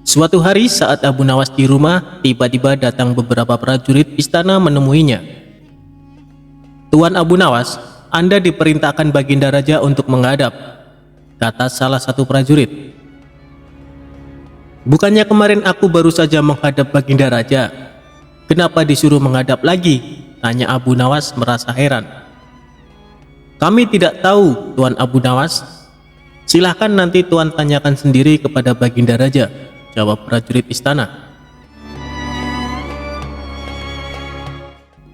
Suatu hari saat Abu Nawas di rumah, tiba-tiba datang beberapa prajurit istana menemuinya. "Tuan Abu Nawas, Anda diperintahkan Baginda Raja untuk menghadap," kata salah satu prajurit. "Bukannya kemarin aku baru saja menghadap Baginda Raja? Kenapa disuruh menghadap lagi?" tanya Abu Nawas merasa heran. "Kami tidak tahu, Tuan Abu Nawas. Silahkan nanti Tuan tanyakan sendiri kepada Baginda Raja," jawab prajurit istana.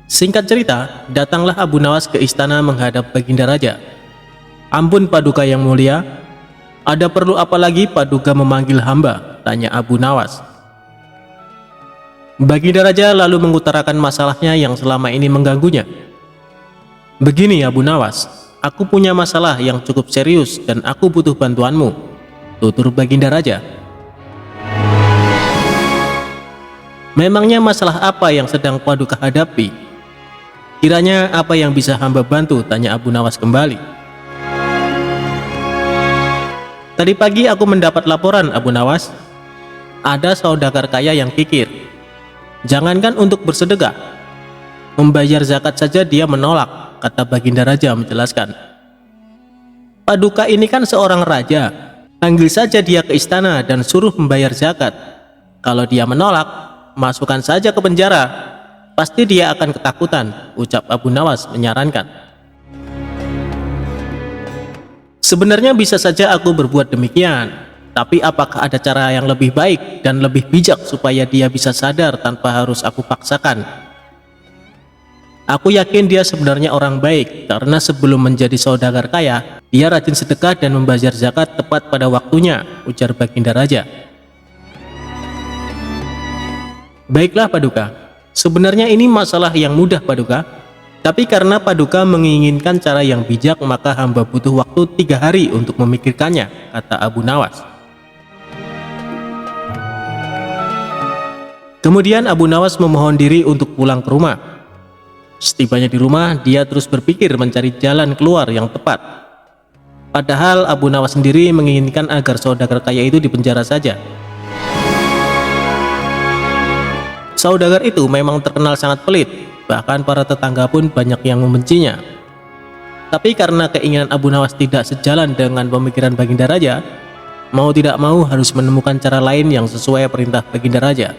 Singkat cerita, datanglah Abu Nawas ke istana menghadap Baginda Raja. "Ampun Paduka yang mulia, ada perlu apa lagi Paduka memanggil hamba?" tanya Abu Nawas. Baginda Raja lalu mengutarakan masalahnya yang selama ini mengganggunya. "Begini Abu Nawas, aku punya masalah yang cukup serius dan aku butuh bantuanmu," tutur Baginda Raja. "Memangnya masalah apa yang sedang Paduka hadapi? Kiranya apa yang bisa hamba bantu?" tanya Abu Nawas kembali. "Tadi pagi aku mendapat laporan Abu Nawas. Ada saudagar kaya yang kikir. Jangankan untuk bersedekah, membayar zakat saja dia menolak," kata Baginda Raja menjelaskan. "Paduka ini kan seorang raja. Panggil saja dia ke istana dan suruh membayar zakat. Kalau dia menolak, masukkan saja ke penjara. Pasti dia akan ketakutan," ucap Abu Nawas menyarankan. "Sebenarnya bisa saja aku berbuat demikian, tapi apakah ada cara yang lebih baik dan lebih bijak supaya dia bisa sadar tanpa harus aku paksakan? Aku yakin dia sebenarnya orang baik, karena sebelum menjadi saudagar kaya, dia rajin sedekah dan membayar zakat tepat pada waktunya," ujar Baginda Raja. "Baiklah Paduka, sebenarnya ini masalah yang mudah Paduka, tapi karena Paduka menginginkan cara yang bijak maka hamba butuh waktu 3 hari untuk memikirkannya," kata Abu Nawas. Kemudian Abu Nawas memohon diri untuk pulang ke rumah. Setibanya di rumah, dia terus berpikir mencari jalan keluar yang tepat. Padahal Abu Nawas sendiri menginginkan agar saudagar kaya itu dipenjara saja. Saudagar itu memang terkenal sangat pelit, bahkan para tetangga pun banyak yang membencinya. Tapi karena keinginan Abu Nawas tidak sejalan dengan pemikiran Baginda Raja, mau tidak mau harus menemukan cara lain yang sesuai perintah Baginda Raja.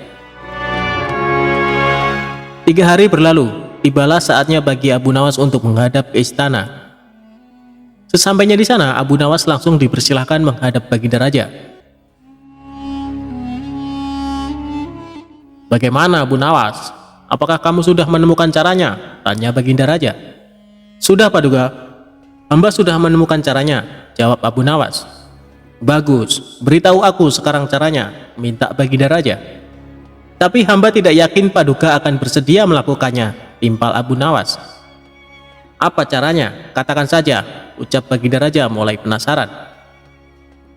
3 hari berlalu. Tibalah saatnya bagi Abu Nawas untuk menghadap ke istana. Sesampainya di sana, Abu Nawas langsung dipersilahkan menghadap Baginda Raja. "Bagaimana Abu Nawas? Apakah kamu sudah menemukan caranya?" tanya Baginda Raja. "Sudah Paduka, hamba sudah menemukan caranya," jawab Abu Nawas. "Bagus, beritahu aku sekarang caranya," minta Baginda Raja. "Tapi hamba tidak yakin Paduka akan bersedia melakukannya," timpal Abu Nawas. "Apa caranya? Katakan saja," ucap Baginda Raja mulai penasaran.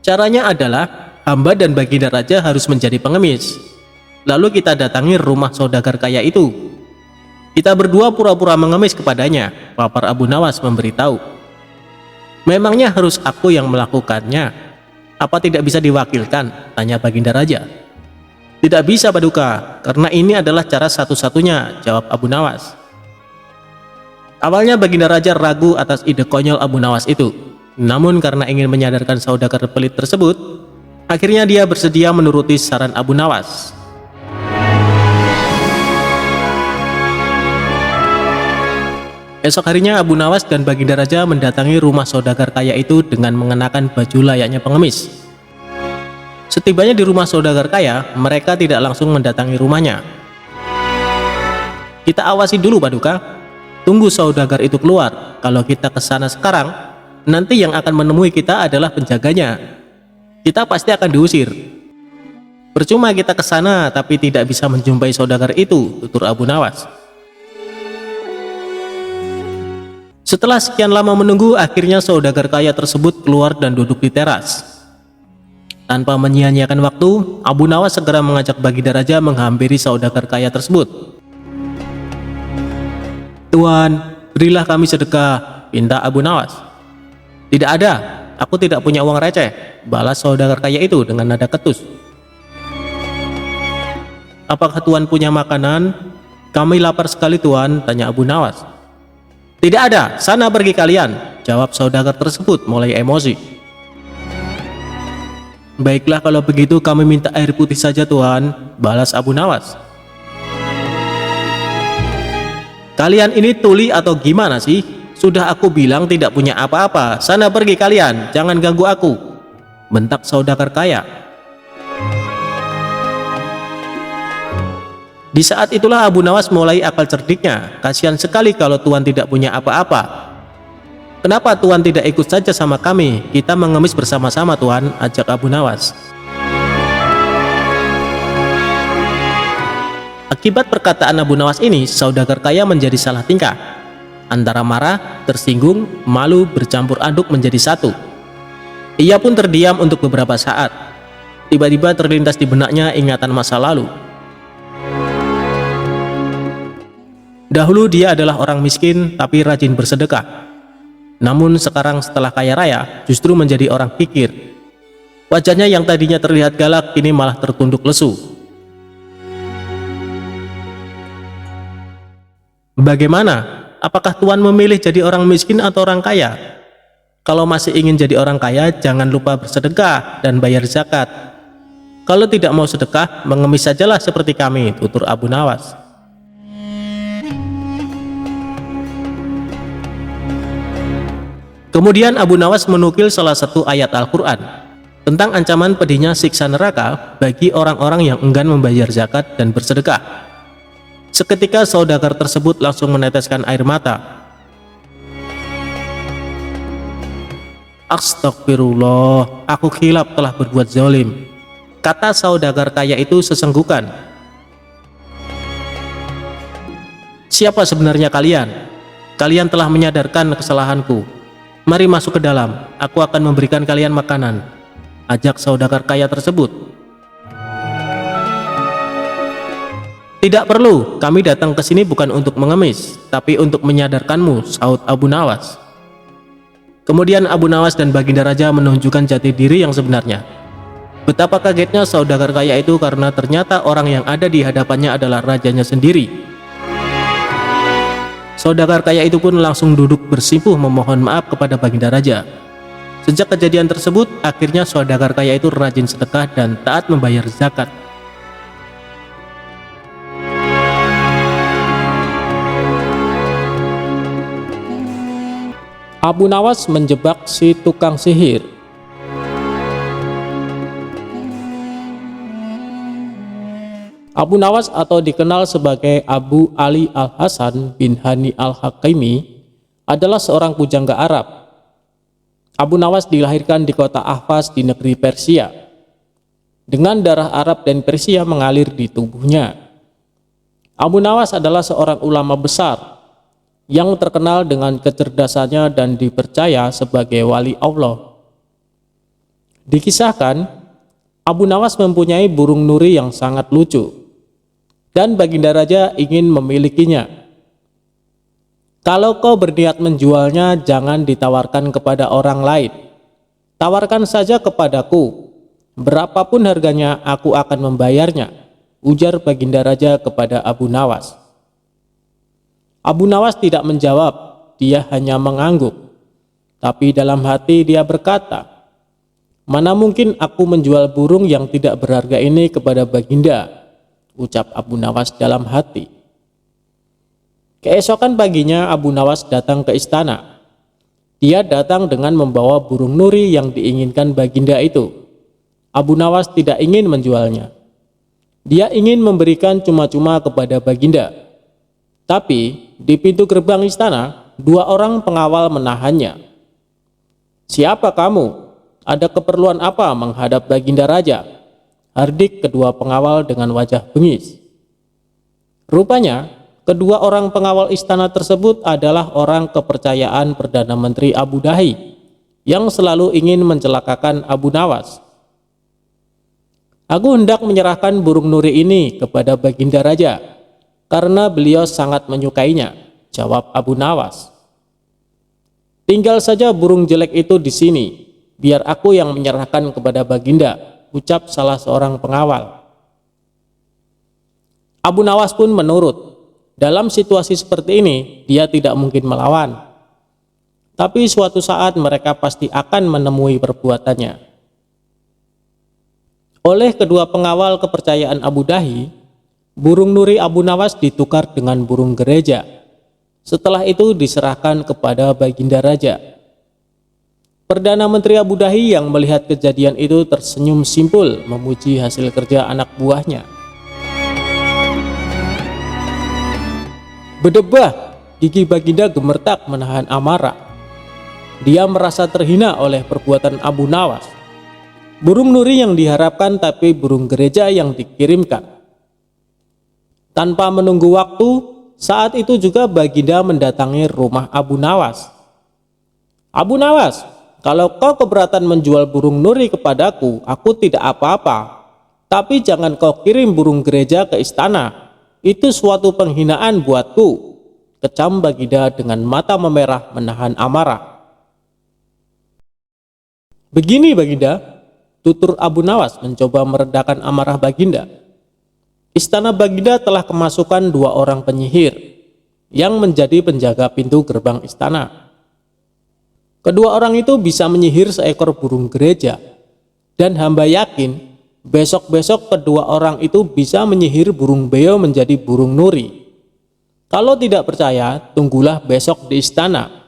"Caranya adalah hamba dan Baginda Raja harus menjadi pengemis. Lalu kita datangi rumah saudagar kaya itu. Kita berdua pura-pura mengemis kepadanya," papar Abu Nawas memberitahu. "Memangnya harus aku yang melakukannya? Apa tidak bisa diwakilkan?" tanya Baginda Raja. "Tidak bisa Paduka, karena ini adalah cara satu-satunya," jawab Abu Nawas. Awalnya Baginda Raja ragu atas ide konyol Abu Nawas itu. Namun karena ingin menyadarkan saudagar pelit tersebut, akhirnya dia bersedia menuruti saran Abu Nawas. Esok harinya Abu Nawas dan Baginda Raja mendatangi rumah saudagar kaya itu dengan mengenakan baju layaknya pengemis. Setibanya di rumah saudagar kaya, mereka tidak langsung mendatangi rumahnya. "Kita awasi dulu Paduka, tunggu saudagar itu keluar. Kalau kita ke sana sekarang, nanti yang akan menemui kita adalah penjaganya. Kita pasti akan diusir. Percuma kita ke sana tapi tidak bisa menjumpai saudagar itu," tutur Abu Nawas. Setelah sekian lama menunggu, akhirnya saudagar kaya tersebut keluar dan duduk di teras. Tanpa menyia-nyiakan waktu, Abu Nawas segera mengajak Baginda Raja menghampiri saudagar kaya tersebut. "Tuan, berilah kami sedekah. pinta Abu Nawas. Tidak ada, aku tidak punya uang receh, balas saudagar kaya itu dengan nada ketus. Apakah Tuan punya makanan? Kami lapar sekali Tuan, tanya Abu Nawas. Tidak ada, sana pergi kalian, jawab saudagar tersebut mulai emosi. Baiklah kalau begitu kami minta air putih saja Tuan, balas Abu Nawas. Kalian ini tuli atau gimana sih? Sudah aku bilang tidak punya apa-apa, sana pergi kalian, jangan ganggu aku, bentak saudagar kaya. Di saat itulah Abu Nawas mulai akal cerdiknya, kasihan sekali kalau Tuan tidak punya apa-apa. Kenapa Tuan tidak ikut saja sama kami? Kita mengemis bersama-sama Tuan, ajak Abu Nawas. Akibat perkataan Abu Nawas ini, saudagar kaya menjadi salah tingkah. Antara marah, tersinggung, malu bercampur aduk menjadi satu. Ia pun terdiam untuk beberapa saat. Tiba-tiba terlintas di benaknya ingatan masa lalu. Dahulu dia adalah orang miskin tapi rajin bersedekah. Namun sekarang setelah kaya raya, justru menjadi orang kikir. Wajahnya yang tadinya terlihat galak, kini malah tertunduk lesu. Bagaimana? Apakah Tuan memilih jadi orang miskin atau orang kaya? Kalau masih ingin jadi orang kaya, jangan lupa bersedekah dan bayar zakat. Kalau tidak mau sedekah, mengemis sajalah seperti kami, tutur Abu Nawas. Kemudian Abu Nawas menukil salah satu ayat Al-Quran tentang ancaman pedihnya siksa neraka bagi orang-orang yang enggan membayar zakat dan bersedekah. Seketika saudagar tersebut langsung meneteskan air mata. Astagfirullah, aku khilaf telah berbuat zalim, kata saudagar kaya itu sesenggukan. Siapa sebenarnya kalian? Kalian telah menyadarkan kesalahanku. Mari masuk ke dalam, aku akan memberikan kalian makanan, ajak saudagar kaya tersebut. Tidak perlu, kami datang ke sini bukan untuk mengemis, tapi untuk menyadarkanmu, saut Abu Nawas. Kemudian Abu Nawas dan Baginda Raja menunjukkan jati diri yang sebenarnya. Betapa kagetnya saudagar kaya itu karena ternyata orang yang ada di hadapannya adalah rajanya sendiri. Saudagar kaya itu pun langsung duduk bersimpuh memohon maaf kepada Baginda Raja. Sejak kejadian tersebut, akhirnya saudagar kaya itu rajin sedekah dan taat membayar zakat. Abu Nawas menjebak si tukang sihir. Abu Nawas atau dikenal sebagai Abu Ali Al-Hasan bin Hani Al-Hakimi adalah seorang pujangga Arab. Abu Nawas dilahirkan di kota Ahvaz di negeri Persia. Dengan darah Arab dan Persia mengalir di tubuhnya. Abu Nawas adalah seorang ulama besar yang terkenal dengan kecerdasannya dan dipercaya sebagai wali Allah. Dikisahkan, Abu Nawas mempunyai burung nuri yang sangat lucu, dan Baginda Raja ingin memilikinya. Kalau kau berniat menjualnya, jangan ditawarkan kepada orang lain. Tawarkan saja kepadaku, berapapun harganya aku akan membayarnya, ujar Baginda Raja kepada Abu Nawas. Abu Nawas tidak menjawab, dia hanya mengangguk. Tapi dalam hati dia berkata, mana mungkin aku menjual burung yang tidak berharga ini kepada Baginda, ucap Abu Nawas dalam hati. Keesokan paginya Abu Nawas datang ke istana. Dia datang dengan membawa burung nuri yang diinginkan Baginda itu. Abu Nawas tidak ingin menjualnya. Dia ingin memberikan cuma-cuma kepada Baginda. Tapi di pintu gerbang istana, dua orang pengawal menahannya. Siapa kamu? Ada keperluan apa menghadap Baginda Raja? Hardik kedua pengawal dengan wajah bengis. Rupanya, kedua orang pengawal istana tersebut adalah orang kepercayaan Perdana Menteri Abu Dahi yang selalu ingin mencelakakan Abu Nawas. Aku hendak menyerahkan burung nuri ini kepada Baginda Raja karena beliau sangat menyukainya, jawab Abu Nawas. Tinggal saja burung jelek itu di sini, biar aku yang menyerahkan kepada Baginda, ucap salah seorang pengawal. Abu Nawas pun menurut. Dalam situasi seperti ini, dia tidak mungkin melawan. Tapi suatu saat mereka pasti akan menemui perbuatannya. Oleh kedua pengawal kepercayaan Abu Dahi, burung nuri Abu Nawas ditukar dengan burung gereja. Setelah itu diserahkan kepada Baginda Raja. Perdana Menteri Abu Dahi yang melihat kejadian itu tersenyum simpul memuji hasil kerja anak buahnya. Berdebah, gigi Baginda gemertak menahan amarah. Dia merasa terhina oleh perbuatan Abu Nawas. Burung nuri yang diharapkan tapi burung gereja yang dikirimkan. Tanpa menunggu waktu, saat itu juga Baginda mendatangi rumah Abu Nawas. Abu Nawas, kalau kau keberatan menjual burung nuri kepadaku, aku tidak apa-apa. Tapi jangan kau kirim burung gereja ke istana. Itu suatu penghinaan buatku, kecam Baginda dengan mata memerah menahan amarah. Begini Baginda, tutur Abu Nawas mencoba meredakan amarah Baginda. Istana Baginda telah kemasukan 2 orang penyihir yang menjadi penjaga pintu gerbang istana. Kedua orang itu bisa menyihir seekor burung gereja, dan hamba yakin besok-besok kedua orang itu bisa menyihir burung beo menjadi burung nuri. Kalau tidak percaya, tunggulah besok di istana.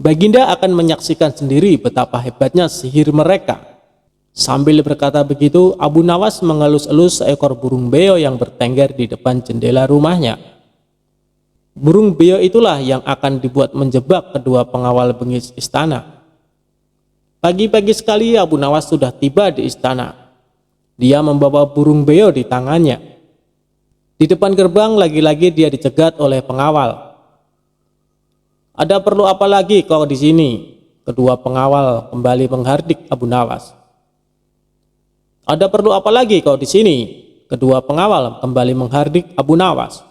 Baginda akan menyaksikan sendiri betapa hebatnya sihir mereka. Sambil berkata begitu, Abu Nawas mengelus-elus seekor burung beo yang bertengger di depan jendela rumahnya. Burung beo itulah yang akan dibuat menjebak kedua pengawal bengis istana. Pagi-pagi sekali Abu Nawas sudah tiba di istana. Dia membawa burung beo di tangannya. Di depan gerbang lagi-lagi dia dicegat oleh pengawal. Ada perlu apa lagi kau di sini? Kedua pengawal kembali menghardik Abu Nawas. Ada perlu apa lagi kau di sini? Kedua pengawal kembali menghardik Abu Nawas.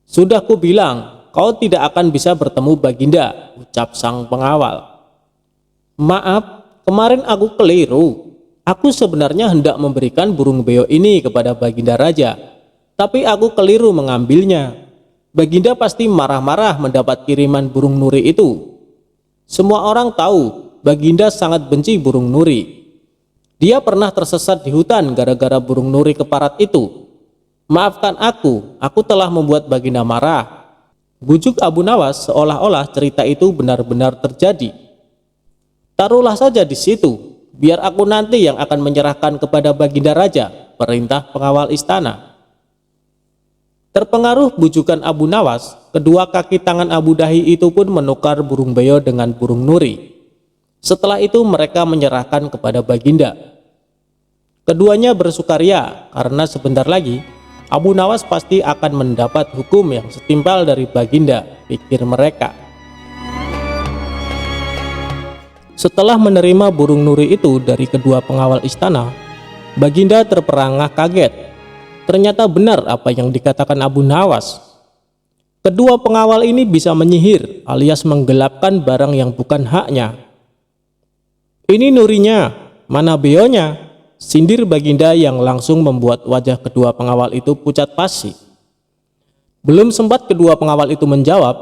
Sudah ku bilang, kau tidak akan bisa bertemu Baginda, ucap sang pengawal. Maaf, kemarin aku keliru. Aku sebenarnya hendak memberikan burung beo ini kepada Baginda Raja, tapi aku keliru mengambilnya. Baginda pasti marah-marah mendapat kiriman burung nuri itu. Semua orang tahu Baginda sangat benci burung nuri. Dia pernah tersesat di hutan gara-gara burung nuri keparat itu. Maafkan aku telah membuat Baginda marah. Bujuk Abu Nawas seolah-olah cerita itu benar-benar terjadi. Taruhlah saja di situ, biar aku nanti yang akan menyerahkan kepada Baginda Raja, perintah pengawal istana. Terpengaruh bujukan Abu Nawas, kedua kaki tangan Abu Dahi itu pun menukar burung beo dengan burung nuri. Setelah itu mereka menyerahkan kepada Baginda. Keduanya bersukaria karena sebentar lagi Abu Nawas pasti akan mendapat hukum yang setimpal dari Baginda, pikir mereka. Setelah menerima burung nuri itu dari kedua pengawal istana, Baginda terperangah kaget. Ternyata benar apa yang dikatakan Abu Nawas. Kedua pengawal ini bisa menyihir alias menggelapkan barang yang bukan haknya. Ini nurinya, mana beonya? Sindir Baginda yang langsung membuat wajah kedua pengawal itu pucat pasi. Belum sempat kedua pengawal itu menjawab,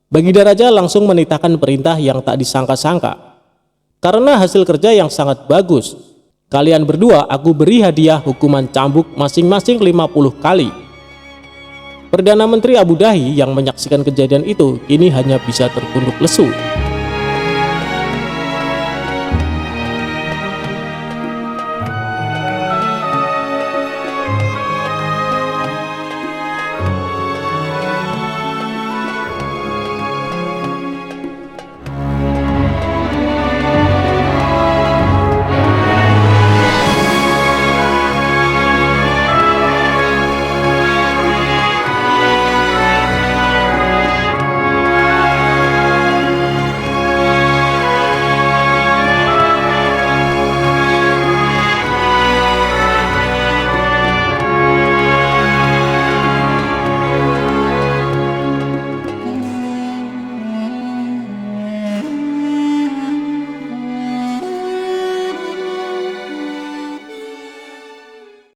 Baginda Raja langsung menitahkan perintah yang tak disangka-sangka. Karena hasil kerja yang sangat bagus, kalian berdua aku beri hadiah hukuman cambuk masing-masing 50 kali. Perdana Menteri Abu Dahi yang menyaksikan kejadian itu kini hanya bisa tertunduk lesu.